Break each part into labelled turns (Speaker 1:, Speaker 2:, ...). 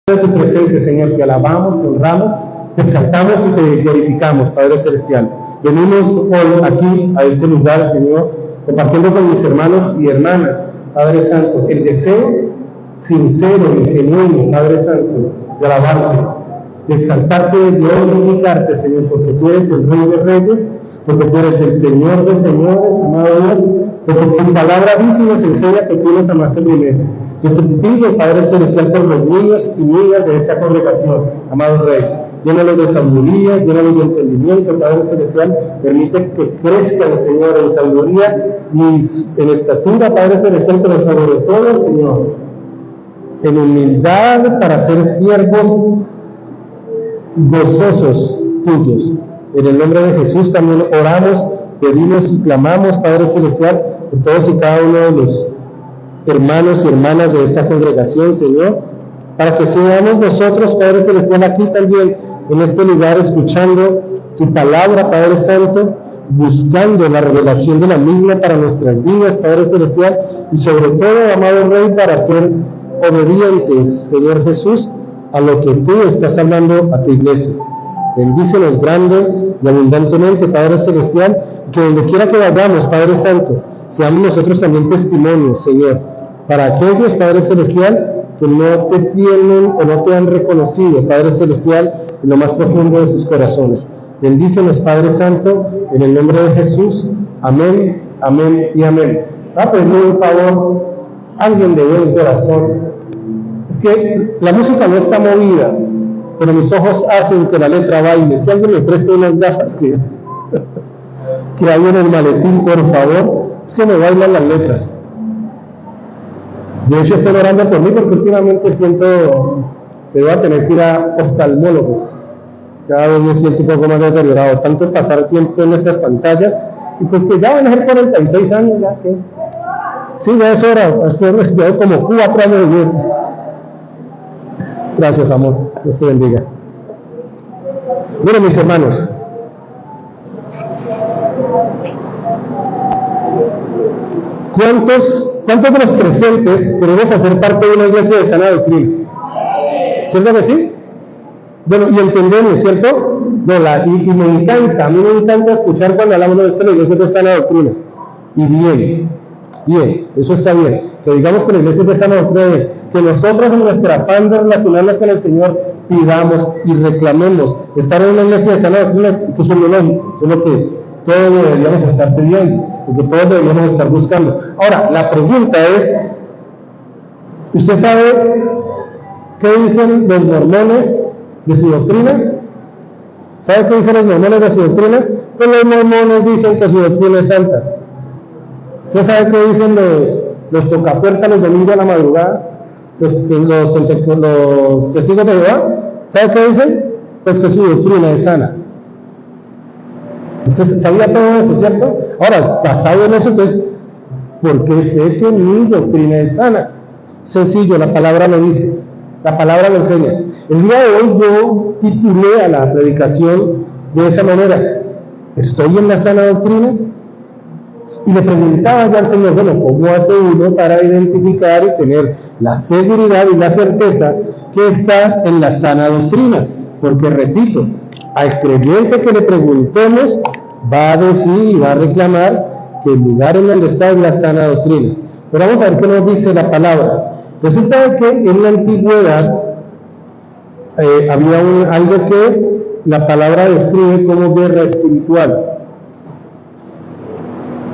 Speaker 1: de tu presencia, Señor, te alabamos, te honramos, te exaltamos y te glorificamos, Padre Celestial. Venimos hoy aquí, a este lugar, Señor, compartiendo con mis hermanos y hermanas, Padre Santo, el deseo sincero y genuino, Padre Santo, de alabarte, de exaltarte, de glorificarte, Señor, porque tú eres el Rey de Reyes, porque tú eres el Señor de señores, amado Dios, porque tu palabra dice y nos enseña que tú nos amaste primero. Yo te pido, Padre Celestial, por los niños y niñas de esta congregación, amado Rey, llénalos de sabiduría, llénalos de entendimiento, Padre Celestial, permite que crezcan, Señor, en sabiduría y en estatura, Padre Celestial, pero sobre todo, Señor, en humildad para ser siervos gozosos tuyos. En el nombre de Jesús también oramos, pedimos y clamamos, Padre Celestial, por todos y cada uno de los hermanos y hermanas de esta congregación, Señor, para que seamos nosotros, Padre Celestial, aquí también, en este lugar, escuchando tu palabra, Padre Santo, buscando la revelación de la misma para nuestras vidas, Padre Celestial, y sobre todo, amado Rey, para ser obedientes, Señor Jesús, a lo que tú estás hablando a tu iglesia. Bendícenos grande y abundantemente, Padre Celestial, que donde quiera que vayamos, Padre Santo, seamos nosotros también testimonios, Señor, para aquellos, Padre Celestial, que no te tienen o no te han reconocido, Padre Celestial, en lo más profundo de sus corazones. Bendícenos, Padre Santo, en el nombre de Jesús. Amén, amén y amén. Va a pedir un favor, alguien de buen corazón. Es que la música no está movida, pero mis ojos hacen que la letra baile. Si alguien me presta unas gafas que hay en el maletín, por favor, es que me bailan las letras. De hecho, estoy orando por mí porque últimamente siento que voy a tener que ir a oftalmólogo. Cada vez me siento un poco más deteriorado, tanto pasar tiempo en estas pantallas, y pues que ya van a ser 46 años, ya que sí, ya es hora, llevo como 4 años de vivir. Gracias, amor, Dios te bendiga. Miren, mis hermanos, ¿cuántos de los presentes queremos hacer parte de una iglesia de sana doctrina? ¿Cierto que sí? Bueno, y entendemos, ¿cierto? No, y me encanta, a mí me encanta escuchar cuando hablamos de esto, la iglesia de sana doctrina. Y bien, eso está bien. Que digamos que la iglesia de sana doctrina, que nosotros en nuestra afán de relacionarnos con el Señor pidamos y reclamemos estar en una iglesia de sana doctrina. Esto es un lógico, es lo que todos deberíamos estar pidiendo, porque todos deberíamos estar buscando. Ahora, la pregunta es, ¿usted sabe qué dicen los mormones de su doctrina? ¿Sabe qué dicen los mormones de su doctrina? Pues los mormones dicen que su doctrina es santa. ¿Usted sabe qué dicen los tocapuertas los domingos a la madrugada? Los testigos de Jehová. ¿Sabe qué dicen? Pues que su doctrina es sana. ¿Usted sabía todo eso, cierto? Ahora, basado en eso, entonces, ¿por qué sé que mi doctrina es sana? Sencillo, la palabra lo dice, la palabra lo enseña. El día de hoy yo titulé a la predicación de esa manera: ¿estoy en la sana doctrina? Y le preguntaba ya al Señor, bueno, ¿cómo hace uno para identificar y tener la seguridad y la certeza que está en la sana doctrina? Porque, repito, al creyente que le preguntemos va a decir y va a reclamar que el lugar en donde está es la sana doctrina. Pero vamos a ver qué nos dice la palabra. Resulta que en la antigüedad había algo que la palabra describe como guerra espiritual.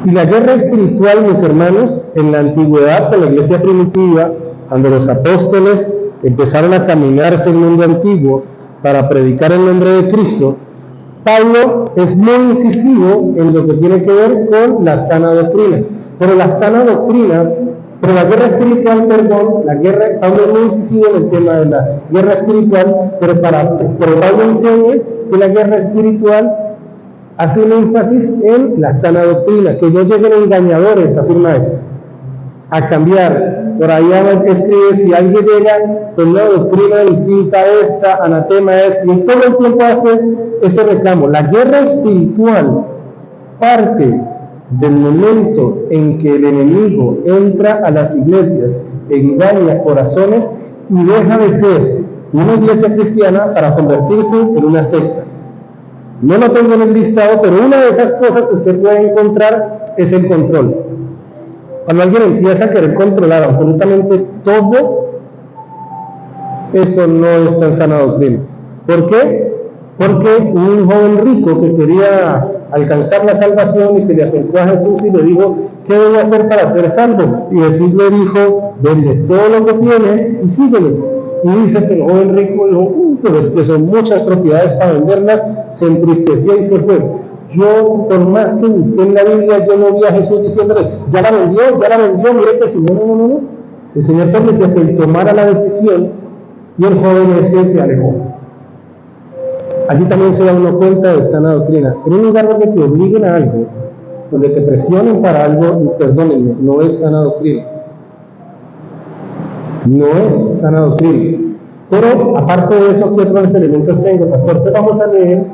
Speaker 1: Y la guerra espiritual, mis hermanos, en la antigüedad, con la iglesia primitiva, cuando los apóstoles empezaron a caminar hacia el mundo antiguo para predicar el nombre de Cristo, Pablo es muy incisivo en lo que tiene que ver con la sana doctrina. Pero la sana doctrina, pero la guerra espiritual, Pablo es muy incisivo en el tema de la guerra espiritual, pero Pablo enseña que la guerra espiritual hace un énfasis en la sana doctrina, que no lleguen engañadores, afirma él, a cambiar. Por ahí escribe, si alguien llega con una doctrina distinta a esta, anatema es, y todo el tiempo hace ese reclamo. La guerra espiritual parte del momento en que el enemigo entra a las iglesias, engaña corazones y deja de ser una iglesia cristiana para convertirse en una secta. No lo tengo en el listado, pero una de esas cosas que usted puede encontrar es el control. Cuando alguien empieza a querer controlar absolutamente todo, eso no es tan sana doctrina. ¿Por qué? Porque un joven rico que quería alcanzar la salvación y se le acercó a Jesús y le dijo, ¿qué debo hacer para ser salvo? Y Jesús le dijo, vende todo lo que tienes y sígueme. Y dice que el joven rico dijo, pero es que son muchas propiedades para venderlas, se entristeció y se fue. Yo, por más que busqué en la Biblia, yo no vi a Jesús diciéndole, ya la vendió, mire que si no. El Señor permitió que él tomara la decisión y el joven ese se alejó. Allí también se da uno cuenta de sana doctrina. En un lugar donde te obliguen a algo, donde te presionen para algo, perdónenme, no es sana doctrina. No es sana doctrina. Pero aparte de eso, ¿qué otros elementos tengo, pastor? Pues vamos a leer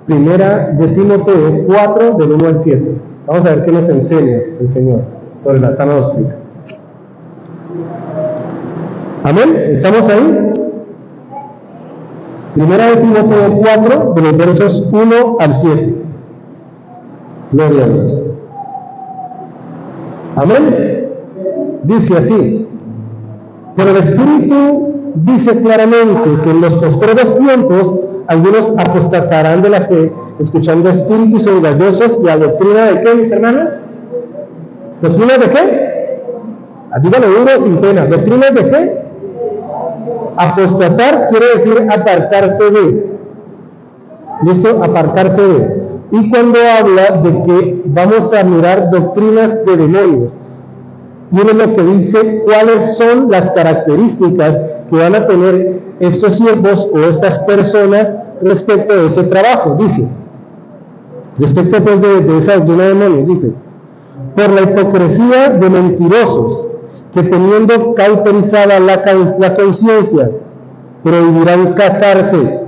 Speaker 1: Primera de Timoteo 4, del 1 al 7. Vamos a ver qué nos enseña el Señor sobre la sana doctrina. Amén, ¿estamos ahí? Primera de Timoteo 4, de los versos 1 al 7. Gloria a Dios. Amén. Dice así: pero el Espíritu dice claramente que en los postreros tiempos algunos apostatarán de la fe, escuchando espíritus engañosos y a doctrina de ¿qué, mis hermanos? ¿Doctrina de qué? Dígalo duro, sin pena. ¿Doctrina de qué? Apostatar quiere decir apartarse de. ¿Listo? Apartarse de. Y cuando habla de que vamos a mirar doctrinas de demonios, miren lo que dice, cuáles son las características que van a tener estos siervos o estas personas respecto de ese trabajo. Dice, respecto pues de esa doctrina de demonios, dice, por la hipocresía de mentirosos, que teniendo cauterizada la conciencia, prohibirán casarse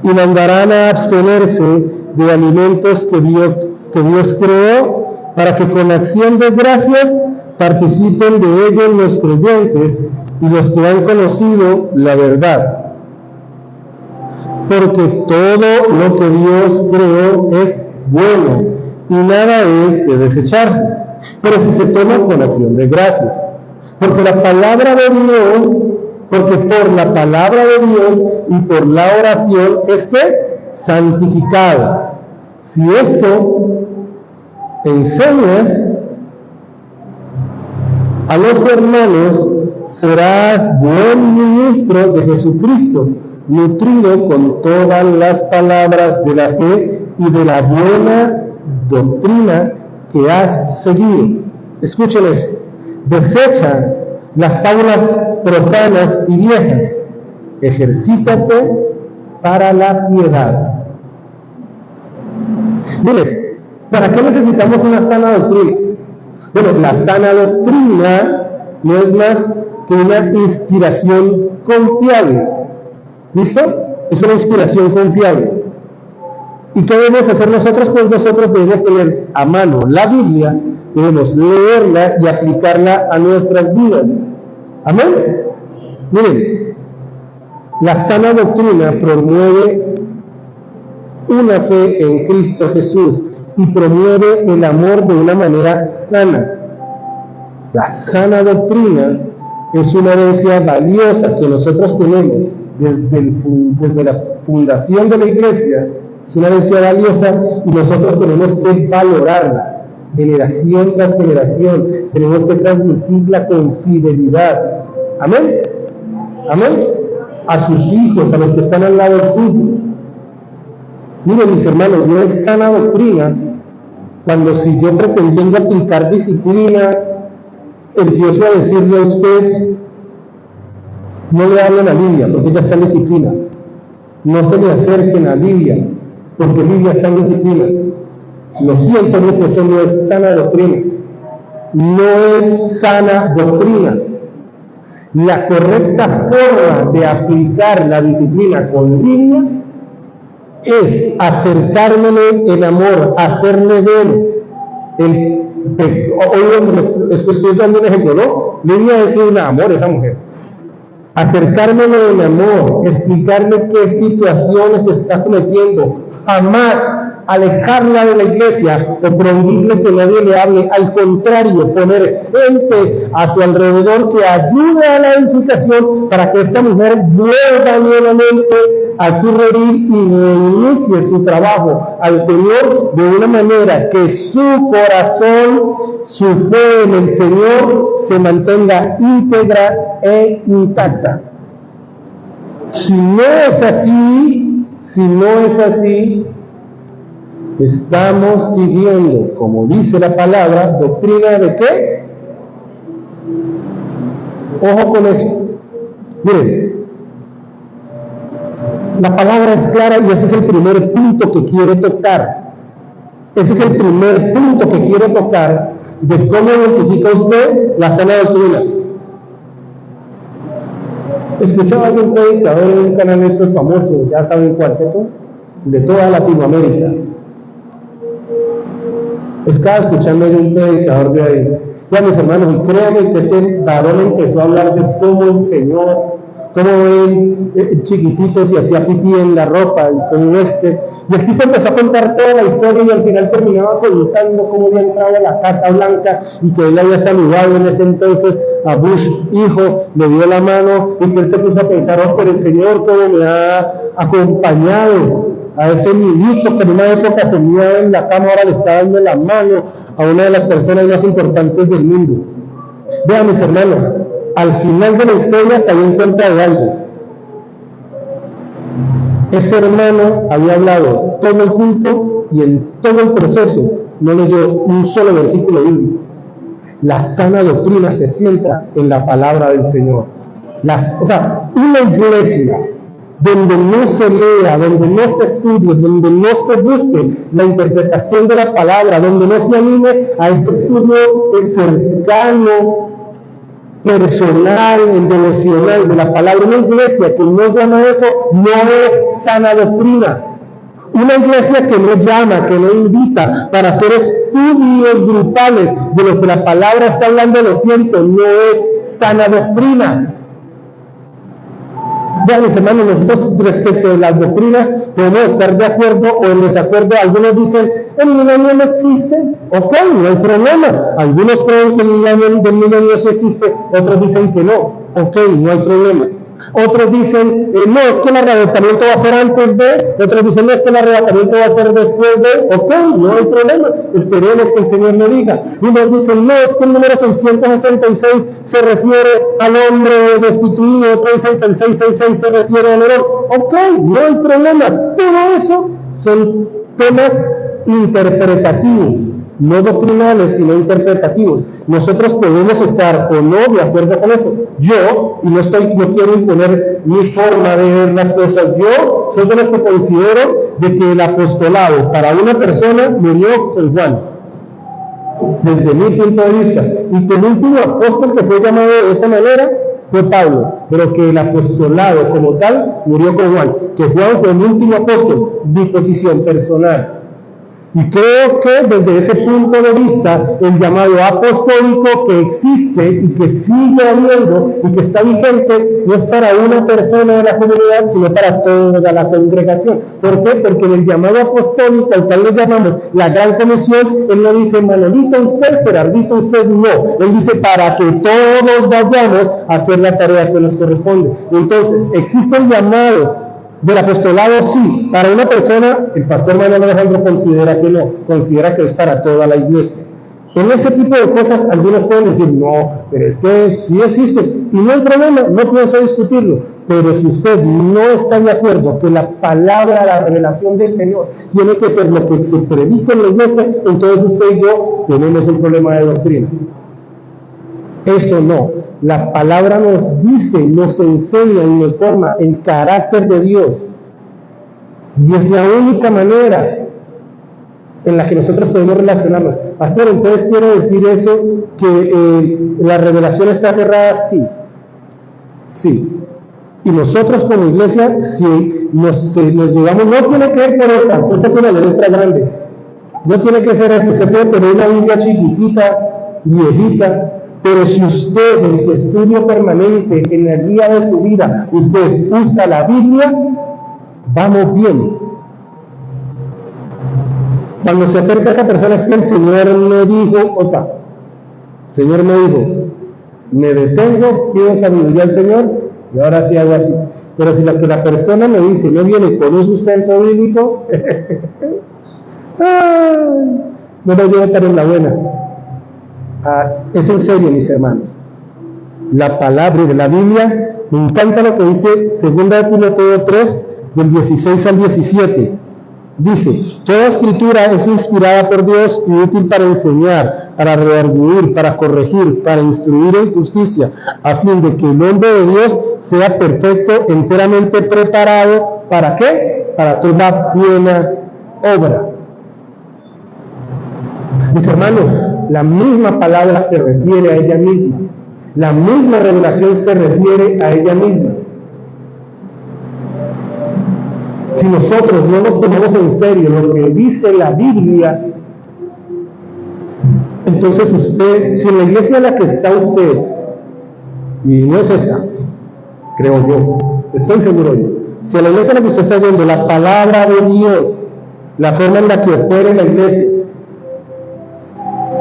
Speaker 1: y mandarán a abstenerse de alimentos que Dios creó, para que con acción de gracias participen de ellos los creyentes y los que han conocido la verdad. Porque todo lo que Dios creó es bueno y nada es de desecharse, pero si se toma con acción de gracias. Porque la palabra de Dios, porque por la palabra de Dios y por la oración es que santificado. Si esto enseñas a los hermanos, serás buen ministro de Jesucristo, nutrido con todas las palabras de la fe y de la buena doctrina que has seguido. Escuchen eso. Desecha las fábulas profanas y viejas. Ejercítate para la piedad. Mire, ¿para qué necesitamos una sana doctrina? Bueno, la sana doctrina no es más que una inspiración confiable. ¿Listo? Es una inspiración confiable. ¿Y qué debemos hacer nosotros? Pues nosotros debemos tener a mano la Biblia, debemos leerla y aplicarla a nuestras vidas. Amén. Miren, la sana doctrina promueve una fe en Cristo Jesús y promueve el amor de una manera sana. La sana doctrina es una herencia valiosa que nosotros tenemos desde la fundación de la iglesia. Es una herencia valiosa y nosotros tenemos que valorarla, generación tras generación. Tenemos que transmitirla con fidelidad. Amén. Amén. A sus hijos, a los que están al lado suyo. Miren, mis hermanos, no es sana doctrina cuando, si yo pretendiendo aplicar disciplina, empiezo a decirle a usted, no le hablen a Biblia porque ya está en disciplina, no se le acerquen a Biblia porque Biblia está en disciplina. Lo siento mucho, eso no es sana doctrina. No es sana doctrina. La correcta forma de aplicar la disciplina con Biblia es acercármele en amor, hacerle ver hoy estoy dando un ejemplo, ¿no? Biblia es un amor esa mujer. acercármelo en amor, explicarle qué situaciones está cometiendo, jamás alejarla de la iglesia o prohibirle que nadie le hable, al contrario, poner gente a su alrededor que ayude a la edificación para que esta mujer vuelva nuevamente a su redil y reinicie su trabajo al Señor de una manera que su corazón, su fe en el Señor se mantenga íntegra e intacta. Si no es así, estamos siguiendo, como dice la palabra, doctrina de ¿qué? Ojo con eso. Miren, la palabra es clara y ese es el primer punto que quiero tocar. Ese es el primer punto que quiero tocar de cómo identifica usted la sana doctrina. Escuchaba algún predicador en un canal de estos famosos, ya saben cuál, ¿cierto? De toda Latinoamérica. Estaba escuchando yo un predicador de ahí. Ya, mis hermanos, y créanme que ese varón empezó a hablar de cómo el Señor, cómo él chiquititos y hacía pipí en la ropa, y como y el tipo empezó a contar toda la historia y al final terminaba contando cómo había entrado a la Casa Blanca y que él había saludado en ese entonces a Bush, hijo, le dio la mano y que él se puso a pensar, oh, pero el Señor cómo me ha acompañado a ese niñito que en una época se unía en la cama, ahora le está dando la mano a una de las personas más importantes del mundo. Vean, mis hermanos, al final de la historia cayó en cuenta de algo. Ese hermano había hablado todo el culto y en todo el proceso no leyó un solo versículo bíblico. La sana doctrina se sienta en la palabra del Señor. Una iglesia donde no se lea, donde no se estudie, donde no se busque la interpretación de la palabra, donde no se anime a ese estudio cercano, personal, devocional de la palabra. Una iglesia que no llama eso no es sana doctrina. Una iglesia que no llama, que no invita para hacer estudios grupales de lo que la palabra está hablando, lo siento, no es sana doctrina. Vean, mis hermanos, nosotros respecto a las doctrinas podemos estar de acuerdo o en desacuerdo. Algunos dicen, el milenio no existe, ok, no hay problema. Algunos creen que el milenio sí existe, otros dicen que no, ok, no hay problema. Otros dicen, no, es que el arrebatamiento va a ser antes de, otros dicen, no, es que el arrebatamiento va a ser después de, ok, no hay problema, esperemos que el Señor lo diga. Y nos dicen, no, es que el número 666 se refiere al hombre destituido, otro dicen que el 666 se refiere al error, ok, no hay problema. Todo eso son temas interpretativos, no doctrinales, sino interpretativos. Nosotros podemos estar o no de acuerdo con eso. Yo, y no quiero imponer mi forma de ver las cosas, yo soy de los que considero de que el apostolado para una persona murió con Juan, desde mi punto de vista, y que el último apóstol que fue llamado de esa manera fue Pablo, pero que el apostolado como tal murió con Juan, que Juan fue el último apóstol, disposición personal. Y creo que desde ese punto de vista, el llamado apostólico que existe y que sigue habiendo y que está vigente, no es para una persona de la comunidad, sino para toda la congregación. ¿Por qué? Porque en el llamado apostólico, al cual le llamamos la gran comisión, él no dice, Manolito usted, Gerardito usted, no. Él dice, para que todos vayamos a hacer la tarea que nos corresponde. Entonces, existe el llamado del apostolado, sí. Para una persona, el pastor Manuel Alejandro considera que no, considera que es para toda la iglesia. En ese tipo de cosas, algunos pueden decir, no, pero es que sí existe, y no hay problema, no pienso discutirlo. Pero si usted no está de acuerdo que la palabra, la revelación del Señor, tiene que ser lo que se predica en la iglesia, entonces usted y yo tenemos un problema de doctrina. Eso no. La palabra nos dice, nos enseña y nos forma el carácter de Dios. Y es la única manera en la que nosotros podemos relacionarnos. Pastor, entonces quiero decir eso, que la revelación está cerrada, sí. Sí. Y nosotros como iglesia, si nos llevamos, no tiene que ver por esta, usted tiene la letra grande. No tiene que ser esto, usted puede tener una Biblia chiquitita, viejita, Pero si usted en su estudio permanente, en el día de su vida, usted usa la Biblia, vamos bien. Cuando se acerca a esa persona, es que el Señor me dijo, Señor me dijo, me detengo, pido sabiduría al Señor, y ahora sí hago así. Pero si la persona me dice, no viene con un sustento bíblico, no me llevo a estar en la buena. Es en serio, mis hermanos. La palabra de la Biblia, me encanta lo que dice 2 Timoteo 3, del 16 al 17. Dice, toda escritura es inspirada por Dios y útil para enseñar, para redarguir, para corregir, para instruir en justicia, a fin de que el hombre de Dios sea perfecto, enteramente preparado, ¿para qué? Para toda buena obra. Mis hermanos, la misma palabra se refiere a ella misma. La misma revelación se refiere a ella misma. Si nosotros no nos tomamos en serio lo que dice la Biblia, entonces usted, si en la iglesia en la que está usted, y no es esa, creo yo, estoy seguro yo, si en la iglesia en la que usted está yendo la palabra de Dios, la forma en la que opera la iglesia,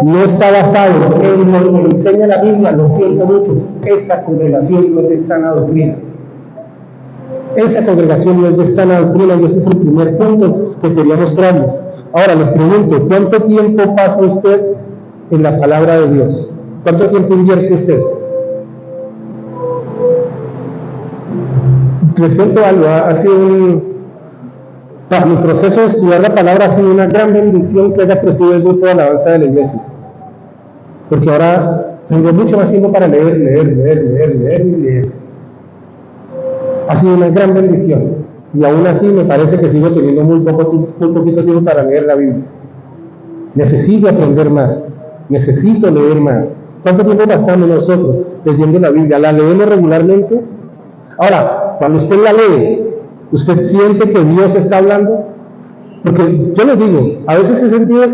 Speaker 1: no está basado en lo que enseña la Biblia, lo siento mucho, esa congregación no es de sana doctrina. Esa congregación no es de sana doctrina, y ese es el primer punto que quería mostrarles. Ahora les pregunto, ¿cuánto tiempo pasa usted en la palabra de Dios? ¿Cuánto tiempo invierte usted? Les cuento algo, mi proceso de estudiar la palabra ha sido una gran bendición que haya crecido el grupo de alabanza de la iglesia. Porque ahora tengo mucho más tiempo para leer. Ha sido una gran bendición. Y aún así me parece que sigo teniendo muy poquito tiempo para leer la Biblia. Necesito aprender más. Necesito leer más. ¿Cuánto tiempo pasamos nosotros leyendo la Biblia? ¿La leemos regularmente? Ahora, cuando usted la lee, ¿usted siente que Dios está hablando? Porque yo les digo, a veces he sentido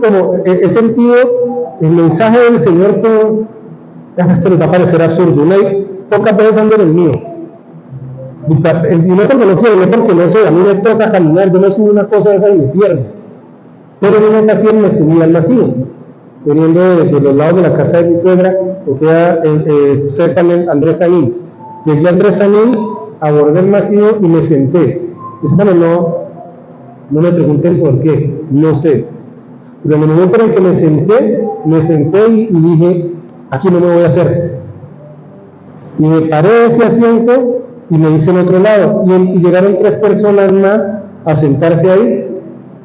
Speaker 1: el mensaje del Señor como, esto les va a parecer absurdo, pocas veces ando en el mío. Y no porque no quiero, no porque no sé, a mí me toca caminar, yo me subo una cosa de esa y me pierdo. Pero en una ocasión me subí al masivo, veniendo de los lados de la casa de mi suegra, que queda cerca de Andrés Sanín. Llegué a Andrés Sanín, abordé el masivo y me senté. No me pregunten por qué, no sé. Pero en el momento en el que me senté y dije, aquí no me voy a hacer. Y me paré de ese asiento y me hice en otro lado. Y llegaron 3 personas más a sentarse ahí.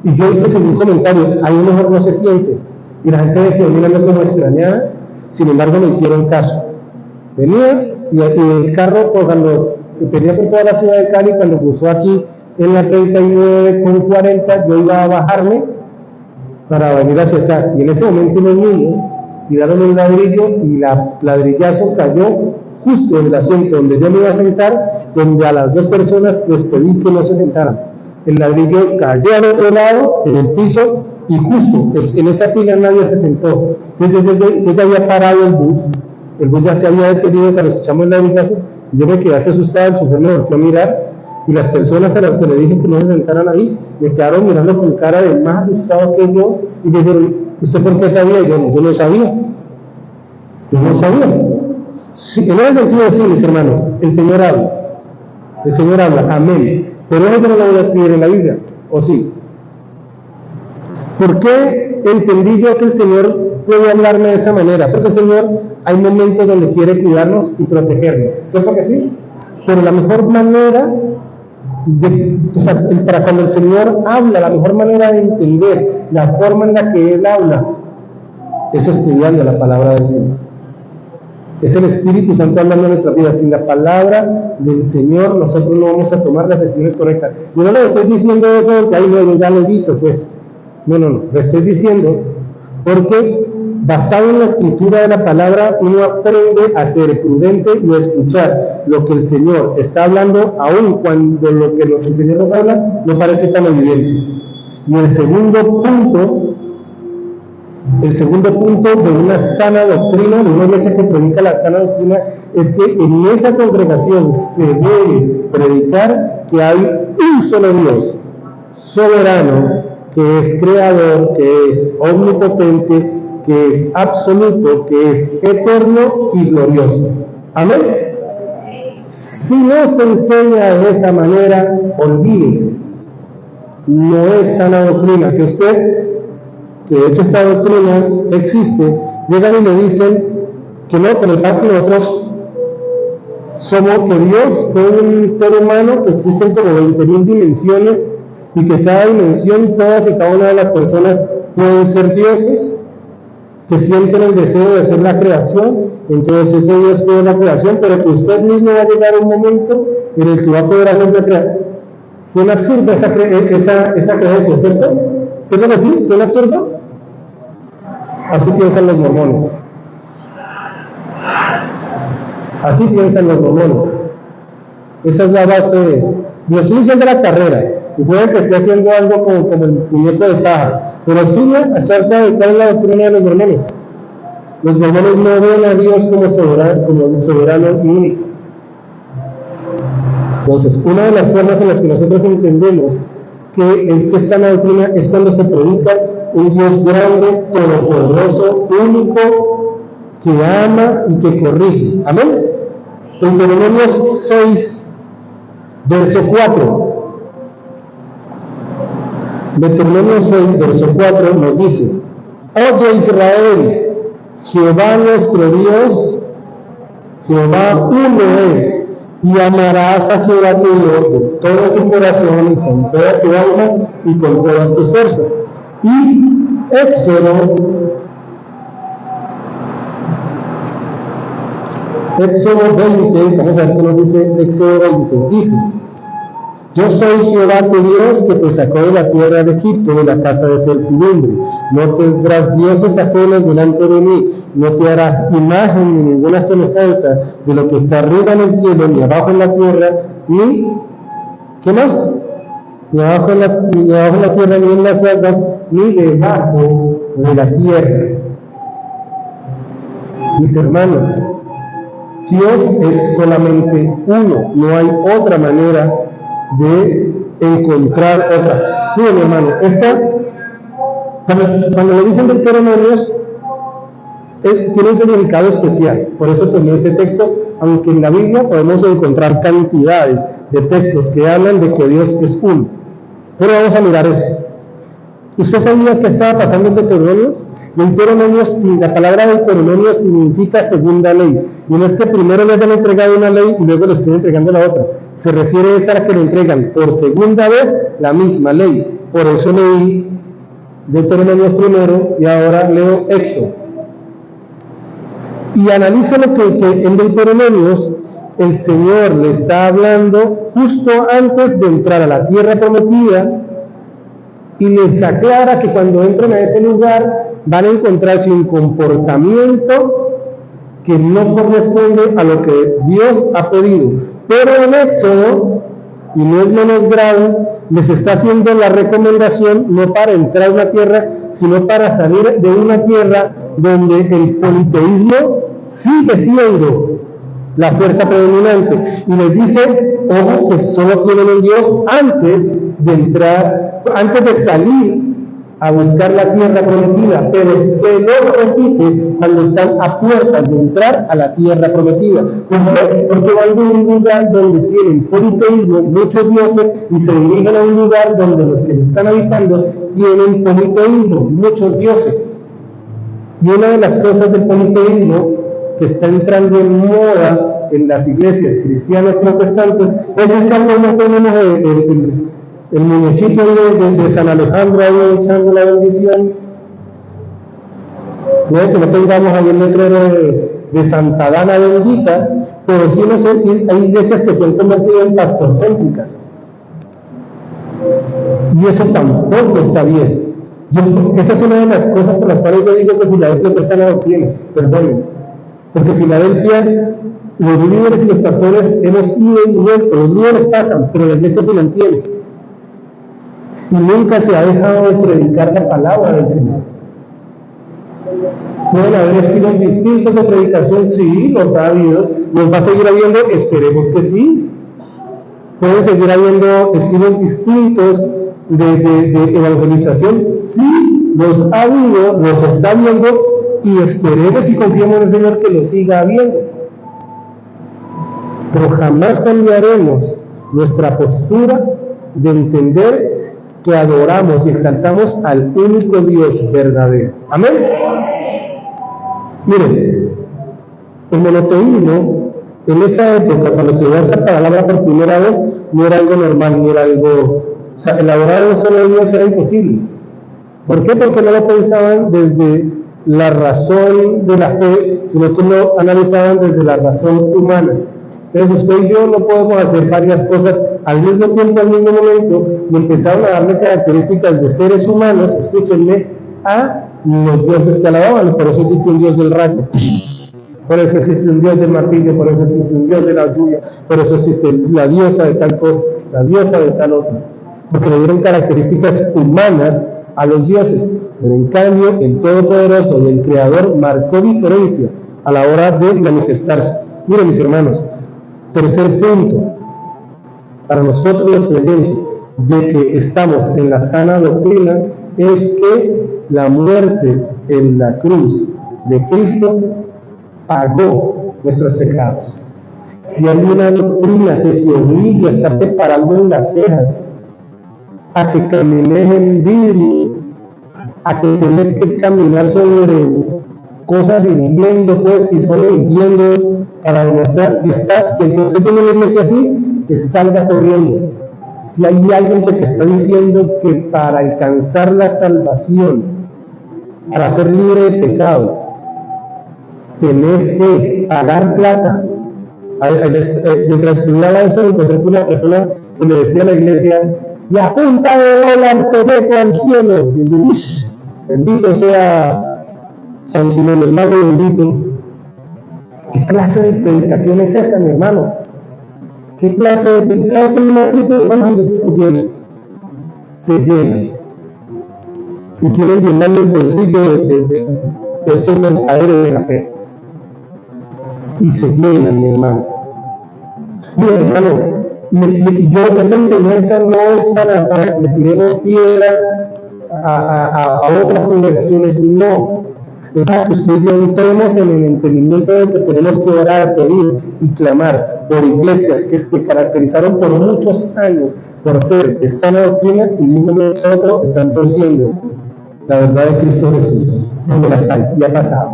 Speaker 1: Y yo hice un comentario, ahí mejor no se siente. Y la gente me quedó mirando como extrañada, sin embargo me hicieron caso. Venía y el carro, cuando venía por toda la ciudad de Cali, cuando cruzó aquí en la 39,40, yo iba a bajarme para venir hacia acá. Y en ese momento los niños tiraron un ladrillo y la ladrillazo cayó justo en el asiento donde yo me iba a sentar, donde a las 2 personas les pedí que no se sentaran. El ladrillo cayó al otro lado, en el piso, y justo en esta pila nadie se sentó. Entonces yo ya había parado el bus ya se había detenido cuando escuchamos el ladrillazo, y yo me quedé asustado, el chofer me volvió a mirar, y las personas a las que le dije que no se sentaran ahí, me quedaron mirando con cara de más asustado que yo, y me dijeron, ¿usted por qué sabía? Y yo no sabía. Yo no sabía. Sí, en ese sentido sí, mis hermanos, el Señor habla, amén. Pero eso no lo voy a escribir en la Biblia, ¿o sí? ¿Por qué entendí yo que el Señor puede hablarme de esa manera? Porque el Señor hay momentos donde quiere cuidarnos y protegernos. ¿Sepa que sí? Pero la mejor manera para cuando el Señor habla, la mejor manera de entender la forma en la que Él habla es estudiando la palabra del Señor. Es el Espíritu Santo hablando en nuestra vida. Sin la palabra del Señor, nosotros no vamos a tomar las decisiones correctas. Yo no le estoy diciendo eso porque ahí luego ya lo evito, pues. No. Le estoy diciendo porque basado en la escritura de la palabra, uno aprende a ser prudente y a escuchar lo que el Señor está hablando, aun cuando lo que el Señor nos habla no parece tan evidente. Y el segundo punto El segundo punto de una sana doctrina, de una iglesia que predica la sana doctrina, es que en esa congregación se debe predicar que hay un solo Dios, soberano, que es creador, que es omnipotente, que es absoluto, que es eterno y glorioso. Amén. Si no se enseña de esa manera, olvídese. No es sana doctrina. Si usted, que de hecho esta doctrina existe, llegan y le dicen que no, pero el paz nosotros somos, que Dios fue un ser humano, que existen como 20.000 dimensiones y que cada dimensión, todas y cada una de las personas pueden ser dioses, que sienten el deseo de hacer la creación. Entonces ese Dios creó la creación, pero que usted mismo va a llegar a un momento en el que va a poder hacer la creación. Suena absurda esa creencia, ¿cierto? ¿Cierto así? ¿Suena absurdo? Así piensan los mormones. Así piensan los mormones. Esa es la base. Yo estoy diciendo la carrera, y puede que esté haciendo algo como el muñeco de paja, pero estudia acerca de cuál es la doctrina de los mormones. Los mormones no ven a Dios como soberano y único. Entonces, una de las formas en las que nosotros entendemos que esta sana doctrina es cuando se predica un Dios grande, todopoderoso, único, que ama y que corrige. Amén. Deuteronomios 6, verso 4. Deuteronomio 6, verso 4 nos dice: Oye Israel, Jehová nuestro Dios, Jehová uno es, y amarás a Jehová tu Dios de todo tu corazón y con toda tu alma y con todas tus fuerzas. Y Éxodo 20, vamos a ver qué nos dice Éxodo 20, dice: Yo soy Jehová tu Dios, que te sacó de la tierra de Egipto, de la casa de servidumbre. No tendrás dioses ajenos delante de mí, no te harás imagen ni ninguna semejanza de lo que está arriba en el cielo, ni abajo en la tierra, ni, ¿qué más? Ni abajo en la tierra, ni en las aguas, ni debajo de la tierra. Mis hermanos, Dios es solamente uno, no hay otra manera de encontrar otra. Miren, hermano, cuando le dicen Deuteronomios, tiene un significado especial. Por eso tomé ese texto, aunque en la Biblia podemos encontrar cantidades de textos que hablan de que Dios es uno. Pero vamos a mirar eso. ¿Usted sabía qué estaba pasando en Deuteronomios? Deuteronomios, la palabra Deuteronomio significa segunda ley. Y no es que primero le hayan entregado una ley y luego le estén entregando la otra. Se refiere a que le entregan por segunda vez la misma ley. Por eso leí Deuteronomios primero y ahora leo Éxodo. Y analiza lo que en Deuteronomios el Señor le está hablando justo antes de entrar a la tierra prometida, y les aclara que cuando entren a ese lugar van a encontrarse un comportamiento que no corresponde a lo que Dios ha pedido. Pero en Éxodo, y no es menos grave, les está haciendo la recomendación no para entrar a una tierra, sino para salir de una tierra donde el politeísmo sigue siendo la fuerza predominante. Y les dice, ojo, que solo tienen un Dios antes de salir a buscar la tierra prometida, pero se lo repite cuando están a puertas de entrar a la tierra prometida. Porque van de un lugar donde tienen politeísmo, muchos dioses, y se dirigen a un lugar donde los que están habitando tienen politeísmo, muchos dioses. Y una de las cosas del politeísmo que está entrando en moda en las iglesias cristianas protestantes es esta forma que el muñequito de San Alejandro ahí echando la bendición. Puede que no tengamos ahí el letrero de Santa Dana bendita, pero sí, no sé si hay iglesias que se han convertido en pastorcéntricas. Y eso tampoco está bien. Esa es una de las cosas por las cuales yo digo que Filadelfia es sana doctrina, perdónenme. Porque Filadelfia, los líderes y los pastores hemos ido y vuelto, los líderes pasan, pero la iglesia se mantiene. Y nunca se ha dejado de predicar la palabra del Señor. Pueden haber estilos distintos de predicación, sí, los ha habido, los va a seguir habiendo, esperemos que sí. Pueden seguir habiendo estilos distintos de evangelización, sí, los ha habido, los está viendo y esperemos y confiemos en el Señor que los siga habiendo. Pero jamás cambiaremos nuestra postura de entender que adoramos y exaltamos al único Dios verdadero. Amén. Miren, el monoteísmo en esa época, cuando se dio esa palabra por primera vez, no era algo normal, no era algo, o sea, el adorar a un solo Dios era imposible. ¿Por qué? Porque no lo pensaban desde la razón de la fe, sino que lo analizaban desde la razón humana. Entonces usted y yo no podemos hacer varias cosas al mismo tiempo, al mismo momento, y empezaron a darle características de seres humanos, escúchenme, a los dioses que alababan. Por eso existe un dios del rayo, por eso existe un dios del martillo, por eso existe un dios de la lluvia, por eso existe la diosa de tal cosa, la diosa de tal otra, porque le dieron características humanas a los dioses. Pero en cambio, el Todopoderoso y el Creador marcó diferencia a la hora de manifestarse. Miren, mis hermanos, tercer punto, para nosotros los creyentes, de que estamos en la sana doctrina, es que la muerte en la cruz de Cristo pagó nuestros pecados. Si hay una doctrina que te obliga a estarte parando en las cejas, a que camines en vidrio, a que tienes que caminar sobre cosas hirviendo, pues, y solo hirviendo, para demostrar si el que usted tiene una iglesia así, que salga corriendo. Si hay alguien que te está diciendo que para alcanzar la salvación, para ser libre de pecado, tenés que pagar plata. Mientras estudiaba eso, encontré con una persona que le decía a la iglesia: la punta de dólar te dejo al cielo. Y yo, bendito sea San Simón, el mago bendito. ¿Qué clase de predicación es esa, mi hermano? ¿Qué clase de predicación es esa, hermano? Se llena. Y quieren llenar el bolsillo de estos mercaderes de la fe. Y se llenan, mi hermano. Mi hermano, esta enseñanza no es para que le tiremos piedra a otras congregaciones, no. Es para que usted y yo entremos en el entendimiento de que tenemos que orar, pedir y clamar por iglesias que se caracterizaron por muchos años por ser de sana doctrina y uno de otro están torciendo la verdad de Cristo Jesús. No las hay, ya ha pasado.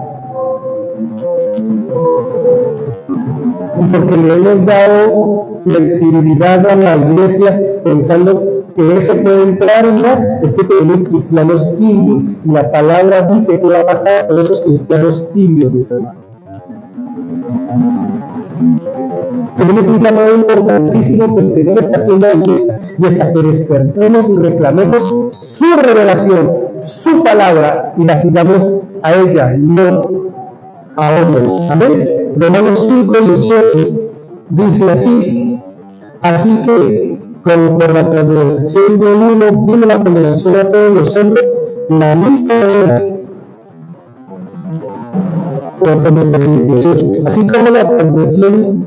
Speaker 1: Y porque le hemos dado flexibilidad a la iglesia pensando que eso puede entrar ya, es que tenemos cristianos tibios, y la palabra dice que va a pasar con esos cristianos tibios, mis hermanos. Tenemos un llamado importantísimo que el Señor está haciendo a la iglesia, y hasta que despertemos y reclamemos su revelación, su palabra, y la sigamos a ella, y no a hombres. Amén. Romanos 5:18 dice así que por la transgresión de uno vino la condenación a todos los hombres, la misma era. Así como la transgresión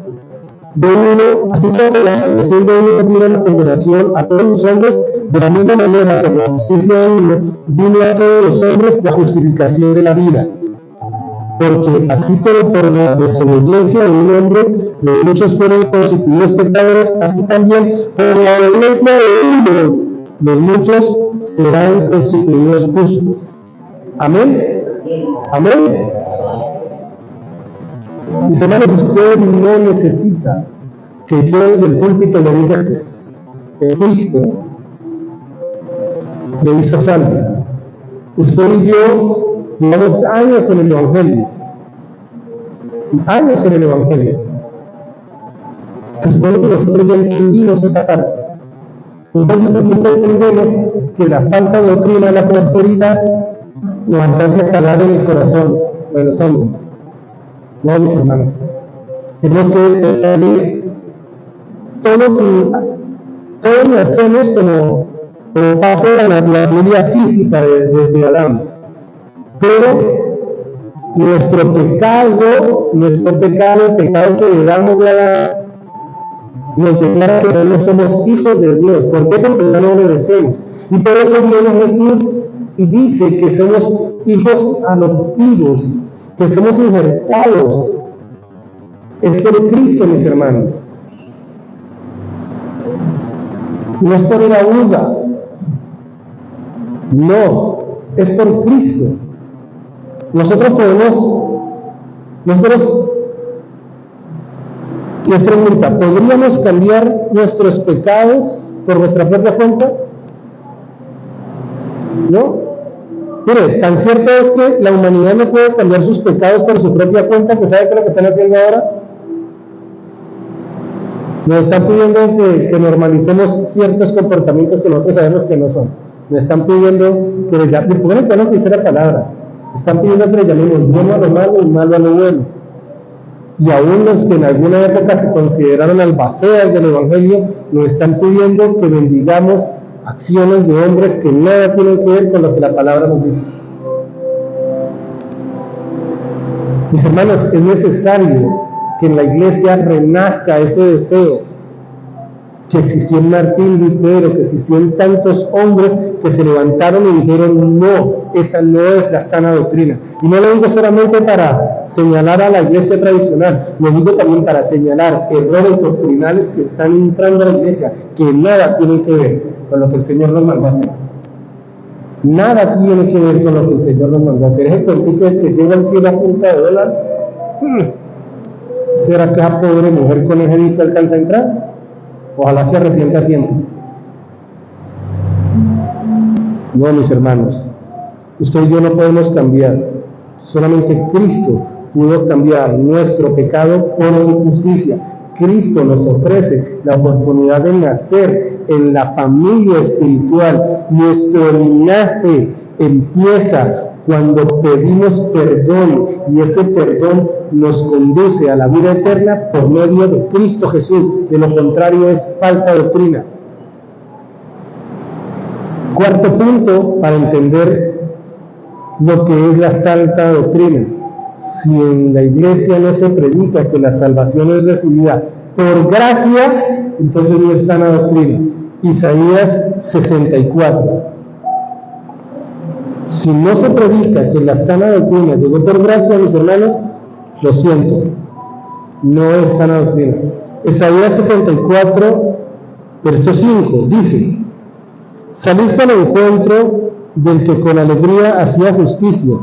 Speaker 1: de uno, vino la condenación a todos los hombres, de la misma manera que la justicia de uno vino a todos los hombres la justificación de la vida. Porque así como por la desobediencia de un hombre, los muchos fueron constituidos pecadores, así también por la obediencia de uno, los muchos serán constituidos justos. Amén. Amén. Mis hermanos, usted no necesita que yo desde el púlpito le diga que Cristo le hizo salvo. Usted y yo llevamos años en el Evangelio. Años en el Evangelio. Se supone que nosotros ya entendimos esa parte. Entonces nosotros entendemos que la falsa doctrina de la prosperidad nos alcanza a calar en el corazón de los hombres. No, mis hermanos. Tenemos que salir todos nacemos como parte de la familia física de Adán. Pero Nuestro pecado, el pecado que le damos nos declara que no somos hijos de Dios. ¿Por qué? Porque no obedecemos. Y por eso viene Jesús y dice que somos hijos adoptivos, que somos injertados. Es por Cristo, mis hermanos. No es por una uva. No, es por Cristo. Les pregunta, ¿podríamos cambiar nuestros pecados por nuestra propia cuenta? ¿No? Mire, tan cierto es que la humanidad no puede cambiar sus pecados por su propia cuenta, que sabe que lo que están haciendo ahora. Nos están pidiendo que normalicemos ciertos comportamientos que nosotros sabemos que no son. Nos están pidiendo que les llamemos, ¿por qué no dice la palabra? Están pidiendo que le llamemos bueno a lo malo y malo a lo bueno. Y aún los que en alguna época se consideraron albaceas del Evangelio, nos están pidiendo que bendigamos acciones de hombres que nada tienen que ver con lo que la palabra nos dice. Mis hermanos, es necesario que en la iglesia renazca ese deseo que existió en Martín Lutero, que existió en tantos hombres que se levantaron y dijeron: no, esa no es la sana doctrina. Y no lo digo solamente para señalar a la iglesia tradicional, lo digo también para señalar errores doctrinales que están entrando a la iglesia, que nada tienen que ver con lo que el Señor nos mandó a hacer. Nada tiene que ver con lo que el Señor nos mandó a hacer. Es el cuentico de que llega al cielo a punta de dólar. ¿Será que esa pobre mujer con ese dicho alcanza a entrar? Ojalá se arrepiente a tiempo. No, mis hermanos, usted y yo no podemos cambiar. Solamente Cristo pudo cambiar nuestro pecado por su justicia. Cristo nos ofrece la oportunidad de nacer en la familia espiritual. Nuestro linaje empieza cuando pedimos perdón, y ese perdón nos conduce a la vida eterna por medio de Cristo Jesús. De lo contrario es falsa doctrina. Cuarto punto para entender lo que es la santa doctrina. Si en la iglesia no se predica que la salvación es recibida por gracia, entonces no es sana doctrina. Isaías 64. Si no se predica que la sana doctrina llegó por gracia, mis hermanos, lo siento, no es sana doctrina. Isaías 64, verso 5, dice: saliste al encuentro del que con alegría hacía justicia,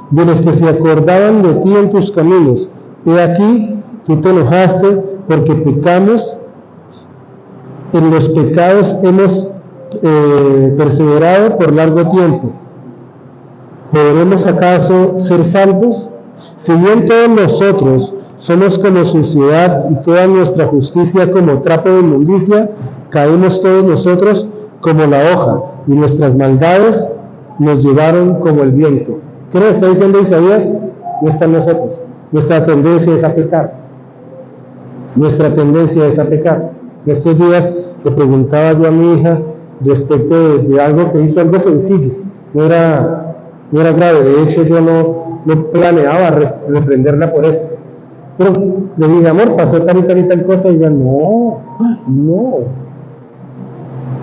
Speaker 1: de los que se acordaban de ti en tus caminos. He aquí, tú te enojaste porque pecamos, en los pecados hemos perseverado por largo tiempo. ¿Podremos acaso ser salvos? Si bien todos nosotros somos como suciedad y toda nuestra justicia como trapo de inmundicia, caemos todos nosotros como la hoja, y nuestras maldades nos llevaron como el viento. ¿Qué nos está diciendo Isaías? No está en nosotros. Nuestra tendencia es a pecar. Nuestra tendencia es a pecar. Estos días le preguntaba yo a mi hija respecto de algo que hizo, algo sencillo. No era grave. De hecho, yo no planeaba reprenderla por eso. Pero le dije: amor, pasó tal y tal cosa. Y ella: no.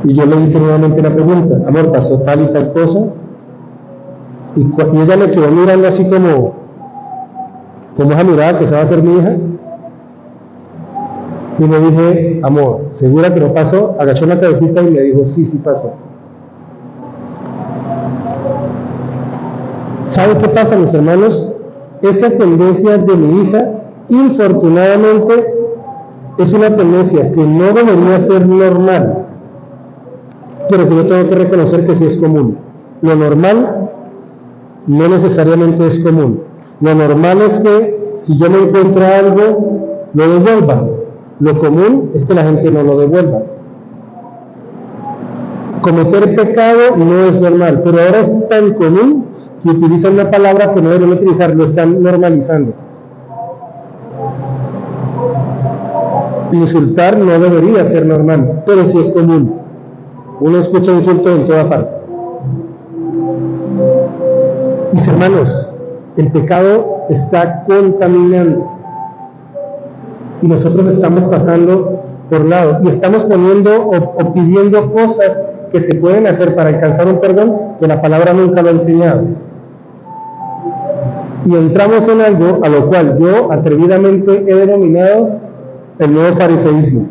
Speaker 1: Y yo le hice nuevamente la pregunta: amor, pasó tal y tal cosa. Y ella me quedó mirando así como esa mirada que se va a hacer mi hija. Y le dije: amor, ¿segura que no pasó? Agachó la cabecita y me dijo: sí pasó. ¿Sabe qué pasa, mis hermanos? Esa tendencia de mi hija, infortunadamente, es una tendencia que no debería ser normal, pero que yo tengo que reconocer que sí es común. Lo normal no necesariamente es común. Lo normal es que si yo me encuentro algo, lo devuelva. Lo común es que la gente no lo devuelva. Cometer pecado no es normal, pero ahora es tan común que utilizan una palabra que no deben utilizar, lo están normalizando. Insultar no debería ser normal, pero sí es común. Uno escucha insultos en toda parte. Mis hermanos, El pecado está contaminando. Y nosotros estamos pasando por lado y estamos poniendo o pidiendo cosas que se pueden hacer para alcanzar un perdón que la palabra nunca lo ha enseñado. Y entramos en algo a lo cual yo atrevidamente he denominado el nuevo fariseísmo.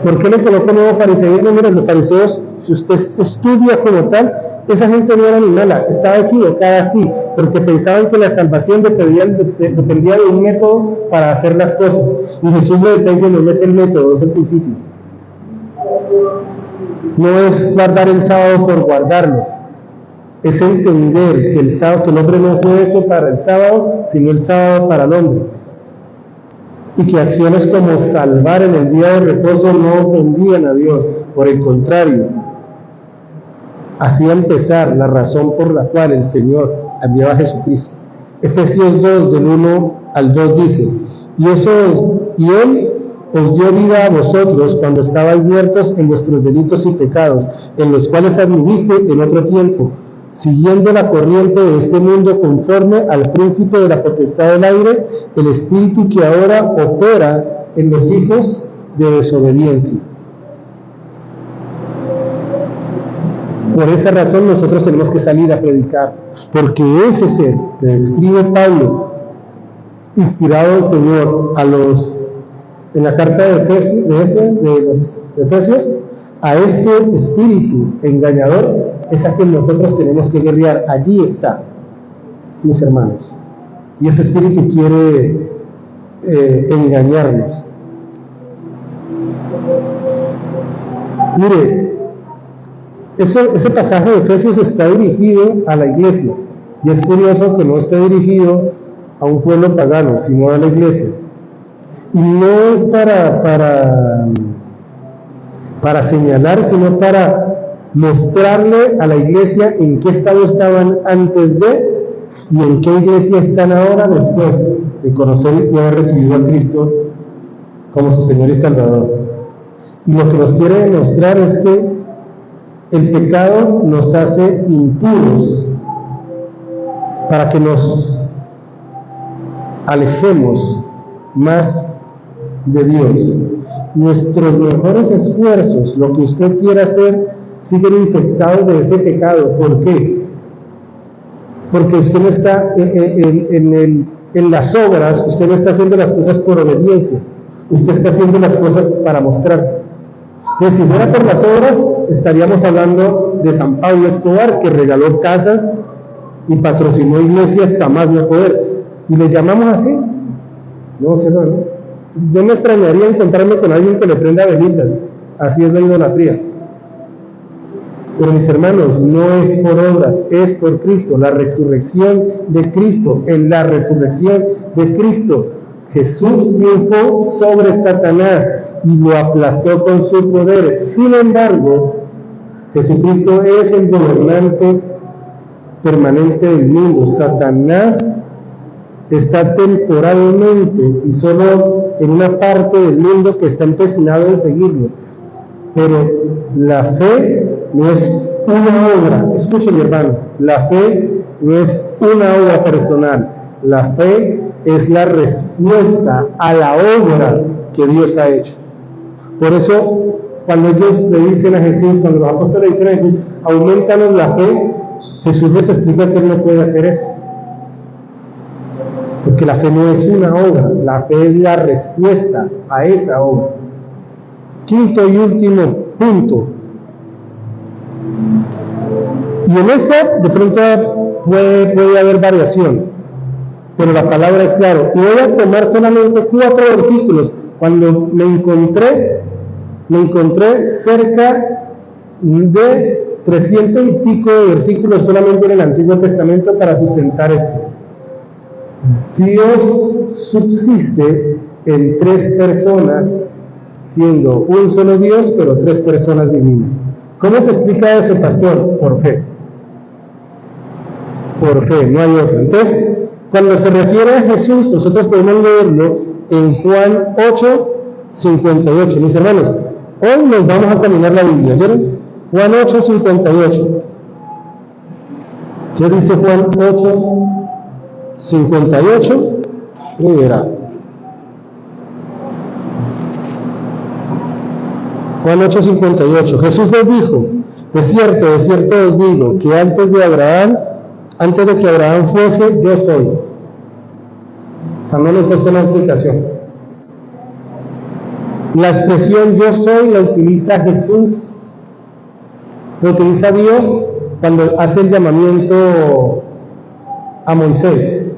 Speaker 1: ¿Por qué le coloco nuevo fariseísmo? Mira, los fariseos, si usted estudia como tal, esa gente no era ni mala, estaba equivocada sí, porque pensaban que la salvación dependía de un método para hacer las cosas. Y Jesús le está diciendo, no es el método, es el principio. No es guardar el sábado por guardarlo, es entender que el sábado, que el hombre no fue hecho para el sábado, sino el sábado para el hombre. Y que acciones como salvar en el día de reposo no ofendían a Dios, por el contrario, hacía empezar la razón por la cual el Señor enviaba a Jesucristo. Efesios 2, del 1 al 2 dice, y Él os dio vida a vosotros cuando estabais muertos en vuestros delitos y pecados, en los cuales anduviste en otro tiempo, siguiendo la corriente de este mundo conforme al príncipe de la potestad del aire, el espíritu que ahora opera en los hijos de desobediencia. Por esa razón nosotros tenemos que salir a predicar, porque ese ser que describe Pablo, inspirado del Señor en la carta de los Efesios, a ese espíritu engañador es a quien nosotros tenemos que guerrear. Allí está, mis hermanos. Y ese espíritu quiere engañarnos. Mire, ese pasaje de Efesios está dirigido a la iglesia. Y es curioso que no esté dirigido a un pueblo pagano, sino a la iglesia. Y no es para señalar, sino para mostrarle a la iglesia en qué estado estaban antes de y en qué iglesia están ahora después de conocer y haber recibido a Cristo como su Señor y Salvador. Y lo que nos quiere demostrar es que el pecado nos hace impuros para que nos alejemos más de Dios. Nuestros mejores esfuerzos, lo que usted quiera hacer, siguen infectados de ese pecado. ¿Por qué? Porque usted no está en las obras, usted no está haciendo las cosas por obediencia, usted está haciendo las cosas para mostrarse. Entonces, si fuera por las obras, estaríamos hablando de San Pablo Escobar, que regaló casas y patrocinó iglesias hasta más no poder. ¿Y le llamamos así? No, no. Yo me extrañaría encontrarme con alguien que le prenda velitas. Así es la idolatría. Pero mis hermanos, no es por obras, es por Cristo. La resurrección de Cristo. En la resurrección de Cristo, Jesús triunfó sobre Satanás y lo aplastó con su poder. Sin embargo, Jesucristo es el gobernante permanente del mundo. Satanás está temporalmente y solo en una parte del mundo que está empecinado en seguirlo. Pero la fe no es una obra. Escuche, mi hermano, la fe no es una obra personal. La fe es la respuesta a la obra que Dios ha hecho. Por eso, cuando ellos le dicen a Jesús, cuando los apóstoles le dicen a Jesús, aumentanos la fe, Jesús les explica que él no puede hacer eso. Porque la fe no es una obra, la fe es la respuesta a esa obra. Quinto y último punto. Y en esta, de pronto, puede haber variación, pero la palabra es clara. Y voy a tomar solamente 4 versículos. Cuando me encontré cerca de 300 y pico de versículos solamente en el Antiguo Testamento para sustentar esto. Dios subsiste en 3 personas, siendo un solo Dios, pero 3 personas divinas. ¿Cómo se explica eso, pastor? Por fe. Por fe, no hay otra. Entonces, cuando se refiere a Jesús, nosotros podemos leerlo en Juan 8:58. Mis hermanos, hoy nos vamos a caminar la Biblia, ¿vieron? Juan 8:58. ¿Qué dice Juan 8, 58? Mira. Juan 8, 58. Jesús les dijo: de cierto os digo, que antes de que Abraham fuese, yo soy. O sea, no le he puesto la explicación. La expresión yo soy la utiliza Jesús, la utiliza Dios cuando hace el llamamiento a Moisés.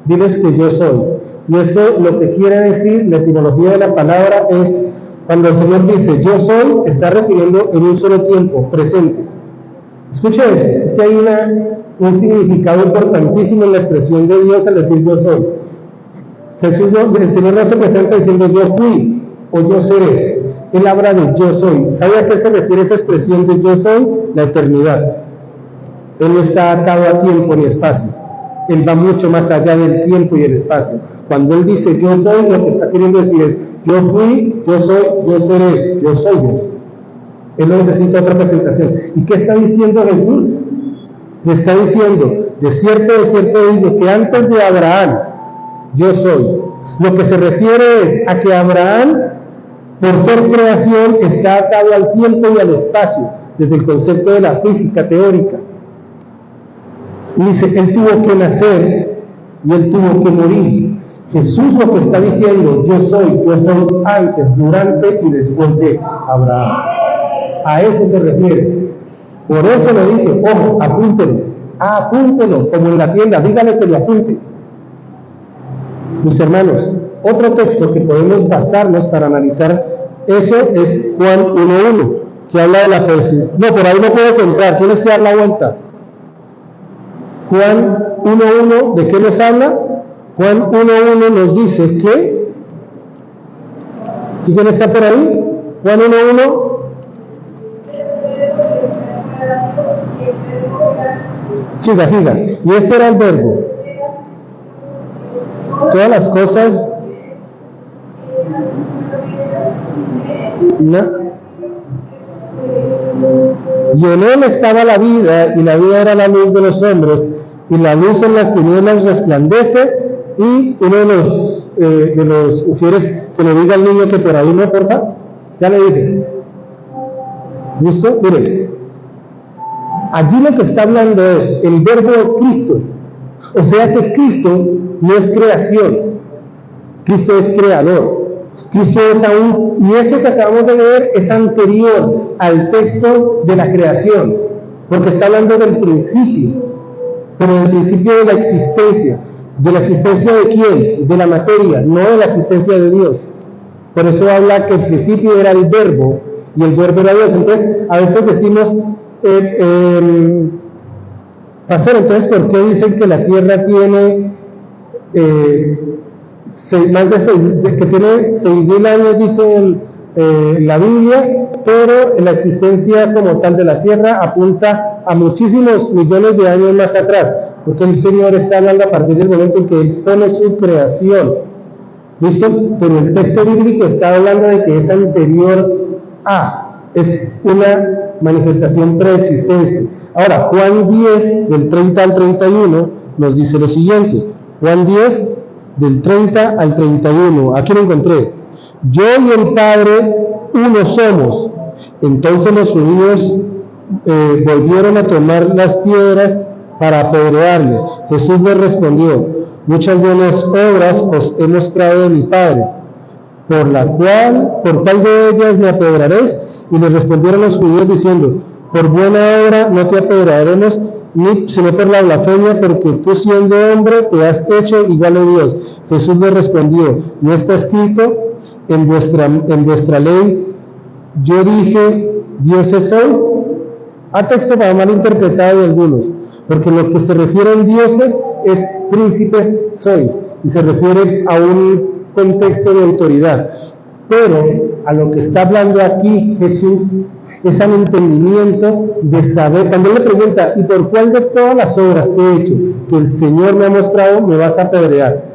Speaker 1: Diles que yo soy. Y eso lo que quiere decir, la etimología de la palabra es, cuando el Señor dice yo soy, está refiriendo en un solo tiempo, presente. Escucha eso, es que hay un significado importantísimo en la expresión de Dios al decir yo soy. El Señor no se presenta diciendo yo fui o yo seré. Él habla de yo soy. ¿Sabe a qué se refiere esa expresión de yo soy? La eternidad. Él no está atado a tiempo ni espacio. Él va mucho más allá del tiempo y el espacio. Cuando Él dice yo soy, lo que está queriendo decir es yo fui, yo soy, yo seré, yo soy Dios. Él no necesita otra presentación. ¿Y qué está diciendo Jesús? Le está diciendo, de cierto digo que antes de Abraham, yo soy. Lo que se refiere es a que Abraham, por ser creación, está atado al tiempo y al espacio, desde el concepto de la física teórica. Y dice, Él tuvo que nacer y Él tuvo que morir. Jesús lo que está diciendo, yo soy antes, durante y después de Abraham. A eso se refiere. Por eso le dice, ojo, apúntelo, como en la tienda, dígale que lo apunte. Mis hermanos, otro texto que podemos basarnos para analizar eso es Juan 1.1, que habla de la persecución. No, por ahí no puedes entrar, tienes que dar la vuelta. Juan 1.1, ¿de qué nos habla? Juan 1.1 nos dice que, ¿quién está por ahí? Juan 1.1. Siga. Y este era el verbo. Todas las cosas. Y en Él estaba la vida, y la vida era la luz de los hombres, y la luz en las tinieblas resplandece. Y uno de los ujieres, que le diga al niño que por ahí no, porfa. Ya le dije. ¿Listo? Miren. Allí lo que está hablando es, el verbo es Cristo. O sea que Cristo no es creación. Cristo es creador. Cristo es aún, y eso que acabamos de leer es anterior al texto de la creación, porque está hablando del principio, pero del principio de la existencia. ¿De la existencia de quién? De la materia, no de la existencia de Dios. Por eso habla que el principio era el verbo, y el verbo era Dios. Entonces, a veces decimos, pastor, entonces, ¿por qué dicen que la tierra tiene más de que tiene 6.000 años, dice la Biblia, pero la existencia como tal de la tierra apunta a muchísimos millones de años más atrás? Porque el Señor está hablando a partir del momento en que Él pone su creación. ¿Listo? Pero el texto bíblico está hablando de que es anterior a, es una manifestación preexistente. Ahora, Juan 10, del 30 al 31, nos dice lo siguiente. Juan 10, del 30 al 31. Aquí lo encontré. Yo y el Padre uno somos. Entonces los judíos volvieron a tomar las piedras para apedrearle. Jesús les respondió: muchas buenas obras os he mostrado de mi Padre, ¿por cuál de ellas me apedrearéis? Y le respondieron los judíos diciendo: por buena obra no te apedrearemos, sino por la blasfemia, porque tú, siendo hombre, te has hecho igual a Dios. Jesús le respondió: ¿no está escrito en vuestra ley, yo dije, dioses sois? A texto para mal interpretado de algunos, porque lo que se refiere a dioses es príncipes sois, y se refiere a un contexto de autoridad. Pero a lo que está hablando aquí Jesús es al entendimiento de saber. Cuando él le pregunta: ¿y por cuál de todas las obras que he hecho que el Señor me ha mostrado me vas a apedrear?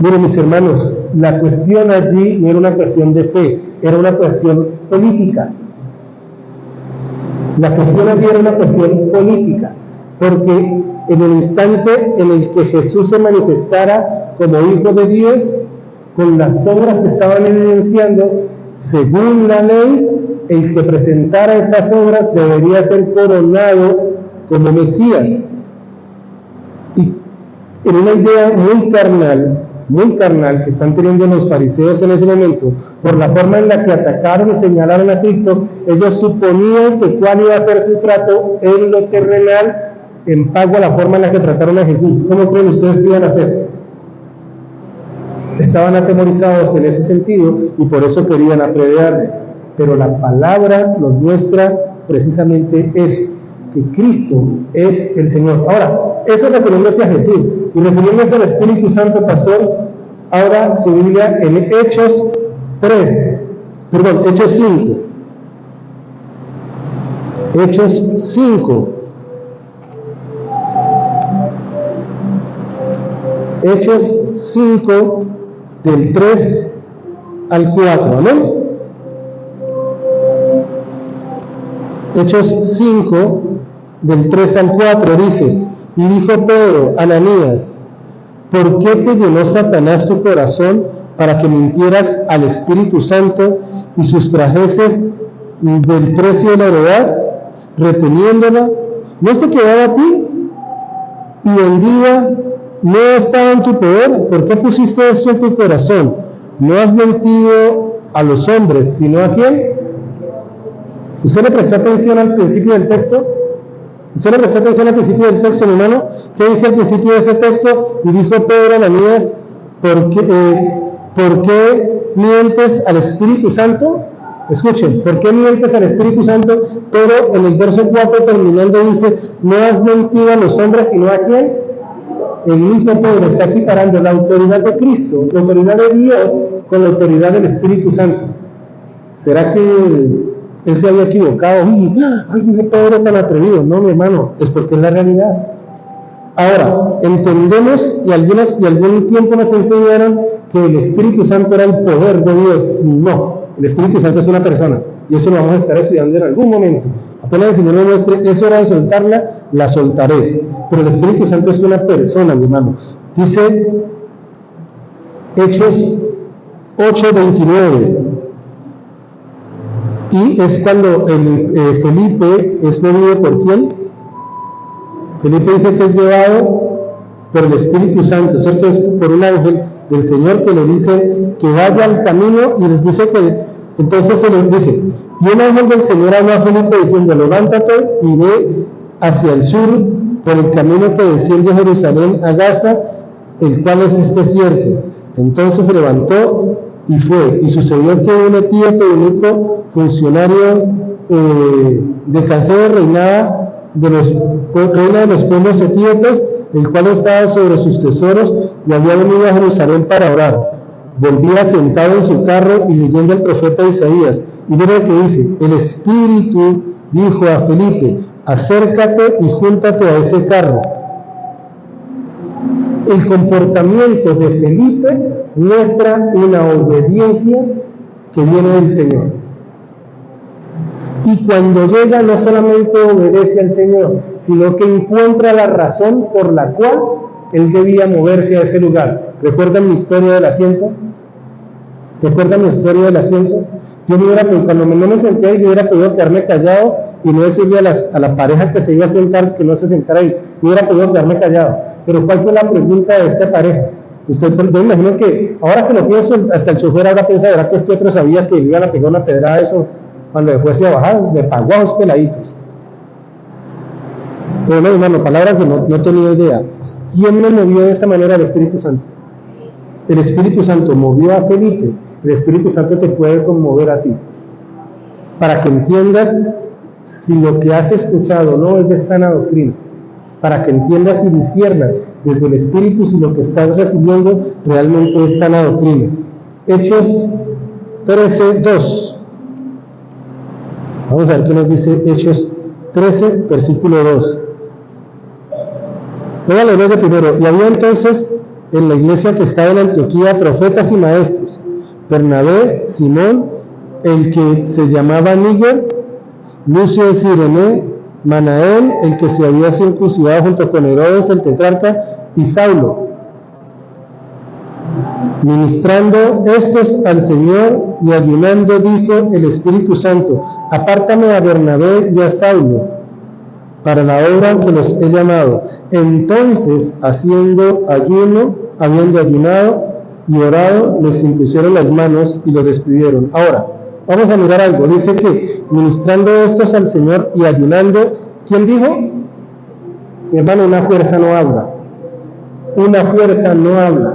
Speaker 1: Miren, mis hermanos, la cuestión allí no era una cuestión de fe, era una cuestión política. La cuestión aquí era una cuestión política, porque en el instante en el que Jesús se manifestara como Hijo de Dios, con las obras que estaban evidenciando, según la ley, el que presentara esas obras debería ser coronado como Mesías. Y en una idea muy carnal que están teniendo los fariseos en ese momento, por la forma en la que atacaron y señalaron a Cristo, ellos suponían que cuál iba a ser su trato en lo terrenal en pago a la forma en la que trataron a Jesús. ¿Cómo creen ustedes que iban a hacer? Estaban atemorizados en ese sentido y por eso querían apedrearle. Pero la palabra nos muestra precisamente eso, que Cristo es el Señor. Ahora, eso es refiriéndose a Jesús y refiriéndose al Espíritu Santo, pastor. Ahora su Biblia en Hechos 5. Hechos 5. Hechos 5 del 3 al 4, ¿amén? Hechos 5 del 3 al 4 dice: y dijo Pedro, Ananías, ¿por qué te llenó Satanás tu corazón para que mintieras al Espíritu Santo y sustrajeses del precio de la heredad, reteniéndola? ¿No te quedaba a ti? Y vendida no estaba en tu poder. ¿Por qué pusiste eso en tu corazón? No has mentido a los hombres, sino a quién. ¿Usted le prestó atención al principio del texto? ¿Usted le prestó atención al principio del texto, mi hermano? ¿Qué dice al principio de ese texto? Y dijo Pedro a Ananías, ¿por qué mientes al Espíritu Santo? Escuchen, ¿por qué mientes al Espíritu Santo? Pero en el verso 4 terminando dice, no has mentido a los hombres, sino a quién. El mismo Pedro está equiparando la autoridad de Cristo, la autoridad de Dios, con la autoridad del Espíritu Santo. ¿Será que él se había equivocado? ¡Ay, qué Pedro tan atrevido! No, mi hermano, es porque es la realidad. Ahora, entendemos y algún tiempo nos enseñaron que el Espíritu Santo era el poder de Dios. No, el Espíritu Santo es una persona y eso lo vamos a estar estudiando en algún momento. Apenas el Señor me muestre, es hora de soltarla, la soltaré. Pero el Espíritu Santo es una persona, mi hermano. Dice Hechos 8:29. Y es cuando Felipe es movido por ¿quién? Felipe dice que es llevado por el Espíritu Santo, ¿cierto? Es por un ángel del Señor que le dice que vaya al camino y les dice que, entonces se les dice, y un ángel del Señor habló a Felipe diciendo, levántate y ve hacia el sur por el camino que desciende a Jerusalén a Gaza, el cual es este desierto. Entonces se levantó y fue, y sucedió que un etíope eunuco, funcionario de Candace, reina de los pueblos etíopes, el cual estaba sobre sus tesoros y había venido a Jerusalén para orar. Volvía sentado en su carro y leyendo el profeta Isaías. Y mira lo que dice, el Espíritu dijo a Felipe, acércate y júntate a ese carro. El comportamiento de Felipe muestra una obediencia que viene del Señor. Y cuando llega no solamente obedece al Señor, sino que encuentra la razón por la cual él debía moverse a ese lugar. ¿Recuerdan mi historia del asiento? ¿Recuerdan mi historia del asiento? Yo cuando no me senté ahí, yo hubiera podido quedarme callado y no decirle a la pareja que se iba a sentar que no se sentara ahí. Yo hubiera podido quedarme callado. Pero ¿cuál fue la pregunta de esta pareja? Yo me imagino que ahora que lo pienso, hasta el chofer ahora piensa, ¿verdad que este otro sabía que le iban a pegar una pedrada a eso cuando le fuese a bajar? Le pagó a los peladitos. Pero no, hermano, palabra que no tenía idea. ¿Quién me movió de esa manera al Espíritu Santo? El Espíritu Santo movió a Felipe. El Espíritu Santo te puede conmover a ti. Para que entiendas si lo que has escuchado no es de sana doctrina. Para que entiendas y disciernas desde el Espíritu si lo que estás recibiendo realmente es sana doctrina. Hechos 13:2. Vamos a ver qué nos dice Hechos 13, versículo 2. Voy a leer de primero. Y había entonces en la iglesia que estaba en Antioquía profetas y maestros, Bernabé, Simón, el que se llamaba Níger, Lucio de Cirene, Manaén, el que se había circuncidado junto con Herodes el tetrarca, y Saulo. Ministrando estos al Señor y ayunando, dijo el Espíritu Santo: apártame a Bernabé y a Saulo para la obra que los he llamado. Entonces, habiendo ayunado y orado, les impusieron las manos y lo despidieron. Ahora, vamos a mirar algo. Dice que ministrando estos al Señor y ayunando, ¿quién dijo? Mi hermano, una fuerza no habla. Una fuerza no habla.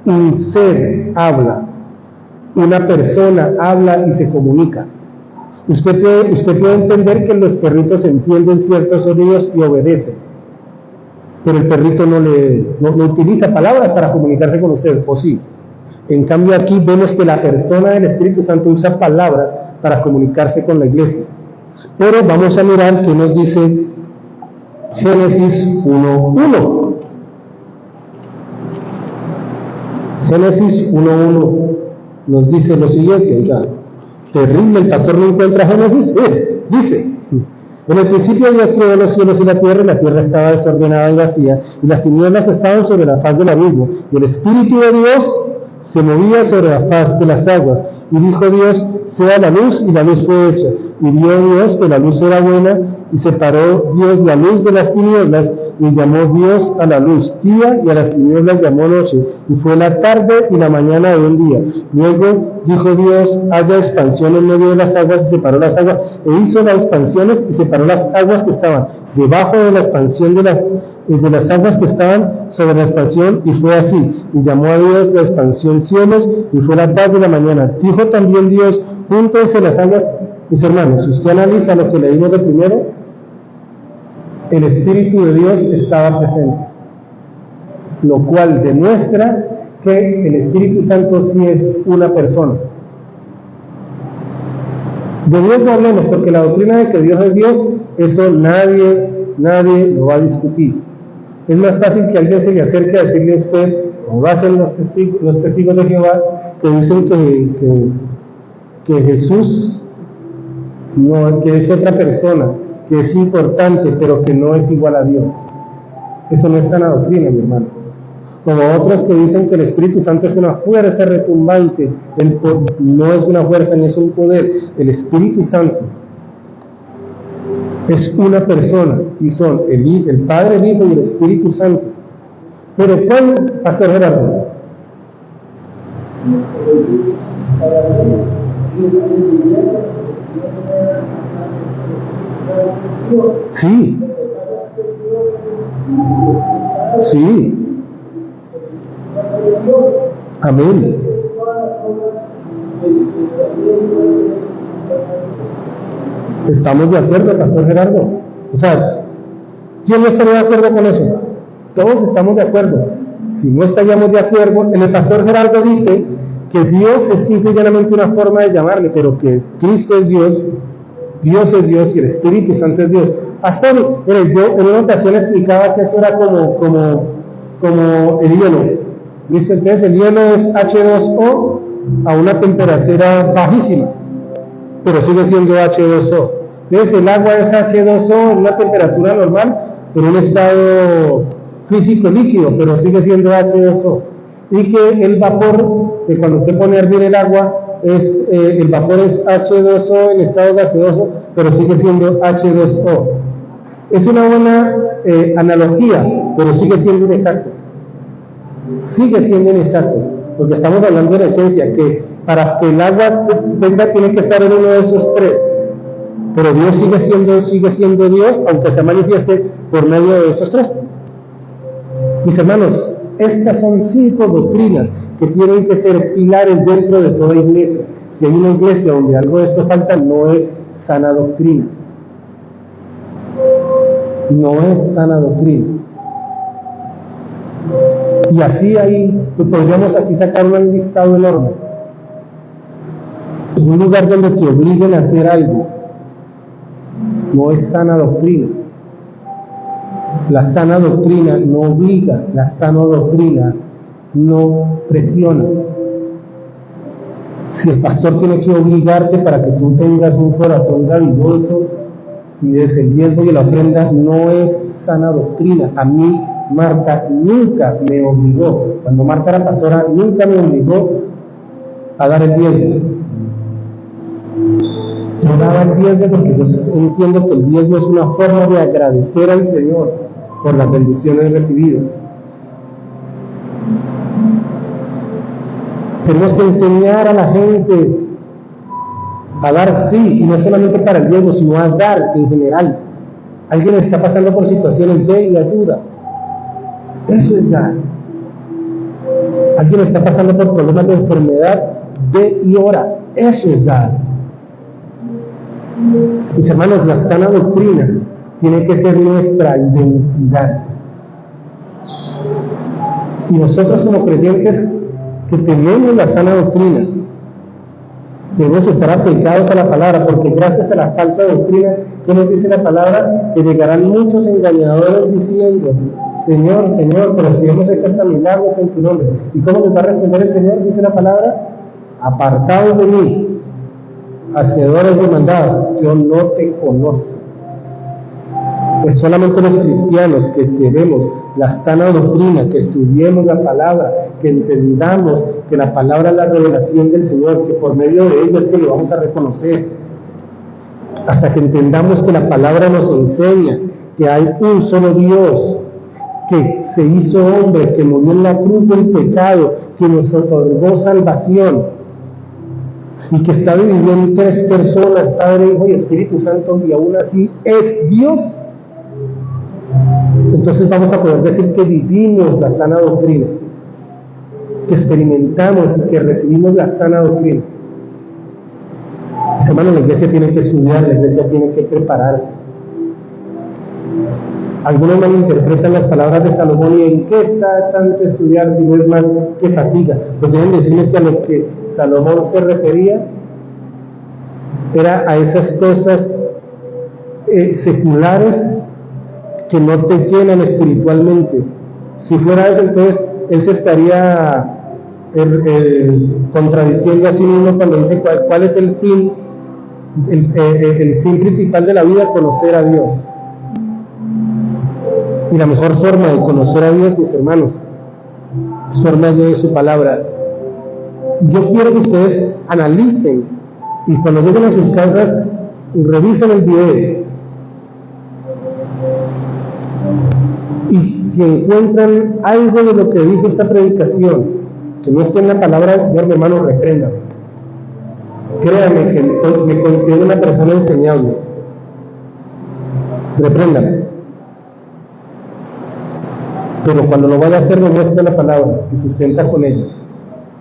Speaker 1: Un ser habla. Una persona habla y se comunica. Usted puede entender que los perritos entienden ciertos sonidos y obedecen, pero el perrito no utiliza palabras para comunicarse con usted, ¿o sí? En cambio aquí vemos que la persona del Espíritu Santo usa palabras para comunicarse con la iglesia. Pero vamos a mirar qué nos dice Génesis 1:1. Génesis 1:1 nos dice lo siguiente, oiga, terrible, el pastor no encuentra Génesis. Dice: en el principio Dios creó los cielos y la tierra estaba desordenada y vacía, y las tinieblas estaban sobre la faz del abismo, y el Espíritu de Dios se movía sobre la faz de las aguas. Y dijo Dios: sea la luz, y la luz fue hecha. Y vio Dios que la luz era buena, y separó Dios la luz de las tinieblas, y llamó Dios a la luz día, y a las tinieblas llamó noche. Y fue la tarde y la mañana de un día. Luego dijo Dios: haya expansión en medio de las aguas, y separó las aguas, e hizo las expansiones, y separó las aguas que estaban debajo de la expansión de las aguas que estaban sobre la expansión, y fue así. Y llamó a Dios la expansión cielos, y fue la tarde y la mañana. Dijo también Dios: júntense las aguas. Mis hermanos, si usted analiza lo que leímos de primero, el Espíritu de Dios estaba presente, lo cual demuestra que el Espíritu Santo sí es una persona. De Dios no hablemos, porque la doctrina de que Dios es Dios, eso nadie lo va a discutir. Es más fácil que alguien se le acerque a decirle a usted, como hacen los testigos de Jehová, que dicen que Jesús no, que es otra persona, que es importante, pero que no es igual a Dios. Eso no es sana doctrina, mi hermano. Como otros que dicen que el Espíritu Santo es una fuerza retumbante, no es una fuerza ni es un poder. El Espíritu Santo es una persona, y son el Padre, el Hijo y el Espíritu Santo. Pero ¿cuál va a ser Gerardo? Sí. Amén. ¿Estamos de acuerdo, Pastor Gerardo? O sea, ¿quién no estaría de acuerdo con eso? Todos estamos de acuerdo. Si no estaríamos de acuerdo, el Pastor Gerardo dice que Dios es simple y llanamente una forma de llamarle, pero que Cristo es Dios, Dios es Dios y el Espíritu Santo es Dios. Pastor, yo en una ocasión explicaba que eso era como el hielo. ¿Listo? Entonces el hielo es H2O a una temperatura bajísima, pero sigue siendo H2O. Entonces el agua es H2O en una temperatura normal, en un estado físico líquido, pero sigue siendo H2O. Y que el vapor, que cuando usted pone a hervir el agua, el vapor es H2O en estado gaseoso, pero sigue siendo H2O. Es una buena analogía, pero sigue siendo inexacto. Sigue siendo inexacto, porque estamos hablando de la esencia, que para que el agua venga tiene que estar en uno de esos tres. Pero Dios sigue siendo Dios, aunque se manifieste por medio de esos tres. Mis hermanos, estas son 5 doctrinas que tienen que ser pilares dentro de toda iglesia. Si hay una iglesia donde algo de esto falta, no es sana doctrina. No es sana doctrina. Y así ahí podríamos aquí sacar un listado enorme. En un lugar donde te obliguen a hacer algo, no es sana doctrina. La sana doctrina no obliga, la sana doctrina no presiona. Si el pastor tiene que obligarte para que tú tengas un corazón dadivoso y des el diezmo y la ofrenda, no es sana doctrina. A mí Marta nunca me obligó, cuando Marta era pastora, nunca me obligó a dar el diezmo. Yo daba el diezmo porque yo entiendo que el diezmo es una forma de agradecer al Señor por las bendiciones recibidas. Tenemos que enseñar a la gente a dar, sí, y no solamente para el diezmo, sino a dar en general. Alguien está pasando por situaciones de y ayuda. Eso es dar. Alguien está pasando por problemas de enfermedad, de y ora. Eso es dar. Mis hermanos, la sana doctrina tiene que ser nuestra identidad. Y nosotros como creyentes que tenemos la sana doctrina, debemos estar aplicados a la palabra, porque gracias a la falsa doctrina, ¿qué nos dice la palabra? Que llegarán muchos engañadores diciendo: Señor, Señor, pero si hemos hecho hasta milagros en tu nombre. ¿Y cómo les va a responder el Señor? Dice la palabra: apartados de mí, hacedores de maldad, yo no te conozco. Pues solamente los cristianos que tenemos la sana doctrina, que estudiemos la palabra, que entendamos que la palabra es la revelación del Señor, que por medio de ella es que lo vamos a reconocer, hasta que entendamos que la palabra nos enseña que hay un solo Dios, que se hizo hombre, que murió en la cruz del pecado, que nos otorgó salvación, y que está dividido en 3 personas, Padre, Hijo y Espíritu Santo, y aún así es Dios. Entonces vamos a poder decir que vivimos la sana doctrina, que experimentamos y que recibimos la sana doctrina. Mis hermanos, la iglesia tiene que estudiar, la iglesia tiene que prepararse. Algunos malinterpretan las palabras de Salomón: y en qué está tanto estudiar si no es más que fatiga. Pues deben decirme que a lo que Salomón se refería era a esas cosas seculares que no te llenan espiritualmente. Si fuera eso, entonces él se estaría contradiciendo a sí mismo cuando dice cuál es el fin, el fin principal de la vida: conocer a Dios. Y la mejor forma de conocer a Dios, mis hermanos, es por medio de su palabra. Yo quiero que ustedes analicen, y cuando lleguen a sus casas, revisen el video, y si encuentran algo de lo que dije esta predicación que no esté en la palabra del Señor, mi hermano, repréndame. Créame que me considero una persona enseñable. Repréndame. Pero cuando lo vaya a hacer, me muestra la palabra y sustenta con ella,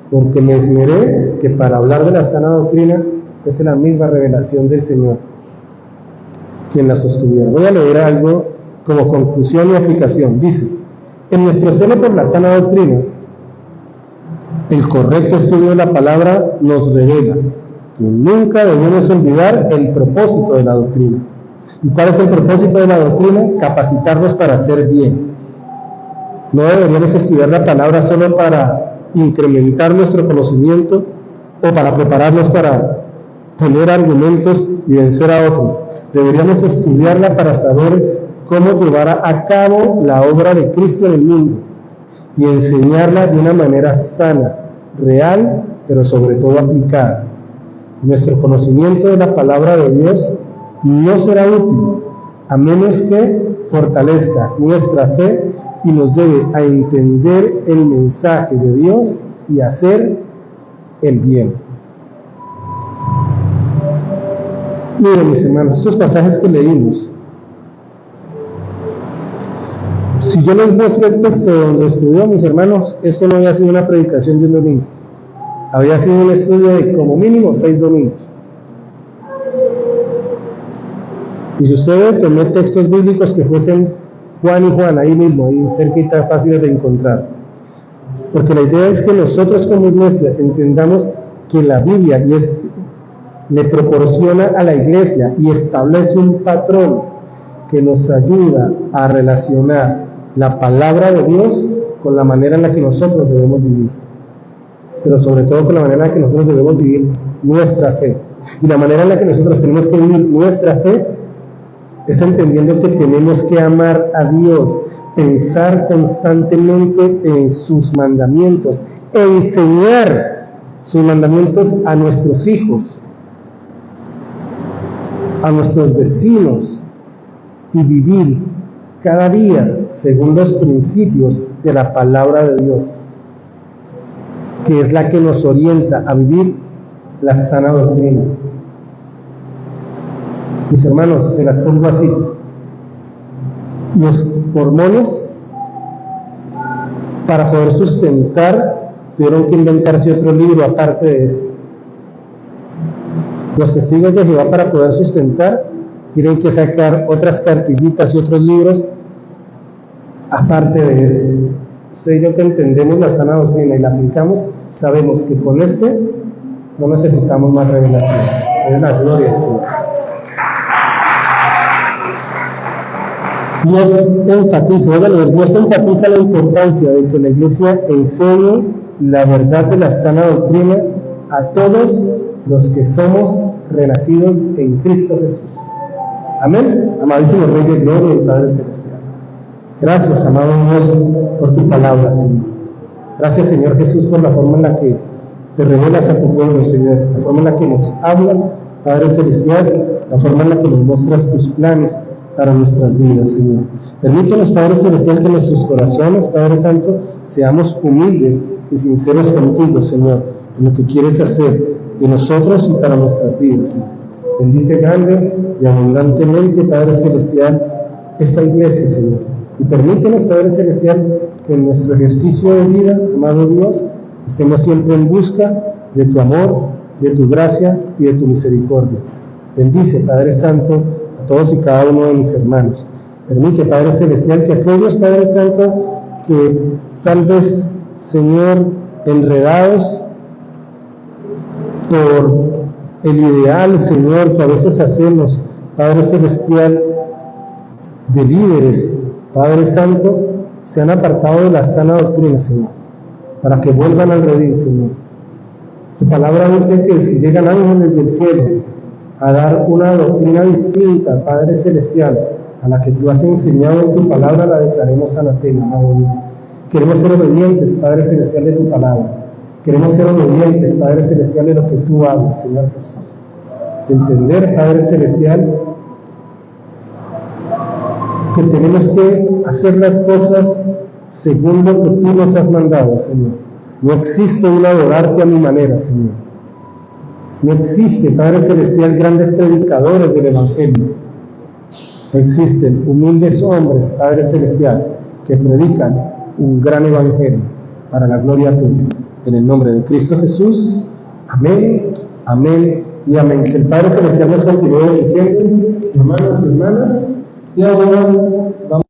Speaker 1: porque me esmeré que para hablar de la sana doctrina es la misma revelación del Señor quien la sostuviera. Voy a leer algo como conclusión y aplicación. Dice: en nuestro celo por la sana doctrina, el correcto estudio de la palabra nos revela que nunca debemos olvidar el propósito de la doctrina. ¿Y cuál es el propósito de la doctrina? Capacitarnos para hacer bien. No deberíamos estudiar la palabra solo para incrementar nuestro conocimiento o para prepararnos para tener argumentos y vencer a otros. Deberíamos estudiarla para saber cómo llevar a cabo la obra de Cristo en el mundo y enseñarla de una manera sana, real, pero sobre todo aplicada. Nuestro conocimiento de la palabra de Dios no será útil a menos que fortalezca nuestra fe y nos lleve a entender el mensaje de Dios y hacer el bien. Miren, mis hermanos, estos pasajes que leímos, si yo les muestro el texto donde estudió, mis hermanos, esto no había sido una predicación de un domingo, había sido un estudio de como mínimo 6 domingos. Y si usted tomó textos bíblicos que fuesen Juan y Juan, ahí mismo, ahí cerquita, fáciles de encontrar. Porque la idea es que nosotros como iglesia entendamos que la Biblia le proporciona a la iglesia y establece un patrón que nos ayuda a relacionar la palabra de Dios con la manera en la que nosotros debemos vivir. pero sobre todo con la manera en la que nosotros debemos vivir nuestra fe. Y la manera en la que nosotros tenemos que vivir nuestra fe es entendiendo que tenemos que amar a Dios, pensar constantemente en sus mandamientos, enseñar sus mandamientos a nuestros hijos, a nuestros vecinos, y vivir cada día según los principios de la palabra de Dios, que es la que nos orienta a vivir la sana doctrina. Mis hermanos, se las pongo así. Los mormones, para poder sustentar, tuvieron que inventarse otro libro aparte de este. Los testigos de Jehová, para poder sustentar, tienen que sacar otras cartillitas y otros libros aparte de este. Usted y yo, que entendemos la sana doctrina y la aplicamos, sabemos que con este no necesitamos más revelación. Es la gloria del Señor. Dios enfatiza la importancia de que la Iglesia enseñe la verdad de la sana doctrina a todos los que somos renacidos en Cristo Jesús. Amén. Amadísimo Rey de Gloria y Padre Celestial. Gracias, amado Dios, por tu palabra, Señor. Gracias, Señor Jesús, por la forma en la que te revelas a tu pueblo, Señor. La forma en la que nos hablas, Padre Celestial. La forma en la que nos muestras tus planes para nuestras vidas, Señor. Permítanos, Padre Celestial, que nuestros corazones, Padre Santo, seamos humildes y sinceros contigo, Señor, en lo que quieres hacer de nosotros y para nuestras vidas, Señor. Bendice grande y abundantemente, Padre Celestial, esta iglesia, Señor. Y permítenos, Padre Celestial, que en nuestro ejercicio de vida, amado Dios, estemos siempre en busca de tu amor, de tu gracia y de tu misericordia. Bendice, Padre Santo, a todos y cada uno de mis hermanos. Permite, Padre Celestial, que aquellos, Padre Santo, que tal vez, Señor, enredados por el ideal, Señor, que a veces hacemos, Padre Celestial, de líderes, Padre Santo, se han apartado de la sana doctrina, Señor, para que vuelvan al redil, Señor. Tu palabra dice que si llegan ángeles del cielo a dar una doctrina distinta, Padre Celestial, a la que tú has enseñado en tu palabra, la declaremos anatema, amado Dios. Queremos ser obedientes, Padre Celestial, de tu palabra. Queremos ser obedientes, Padre Celestial, de lo que tú hablas, Señor Jesús. Entender, Padre Celestial, que tenemos que hacer las cosas según lo que tú nos has mandado, Señor. No existe un adorarte a mi manera, Señor. No existe, Padre Celestial, grandes predicadores del Evangelio. Existen humildes hombres, Padre Celestial, que predican un gran Evangelio para la gloria tuya. En el nombre de Cristo Jesús. Amén, amén y amén. Que el Padre Celestial nos continúe diciendo, hermanos y hermanas, y ahora vamos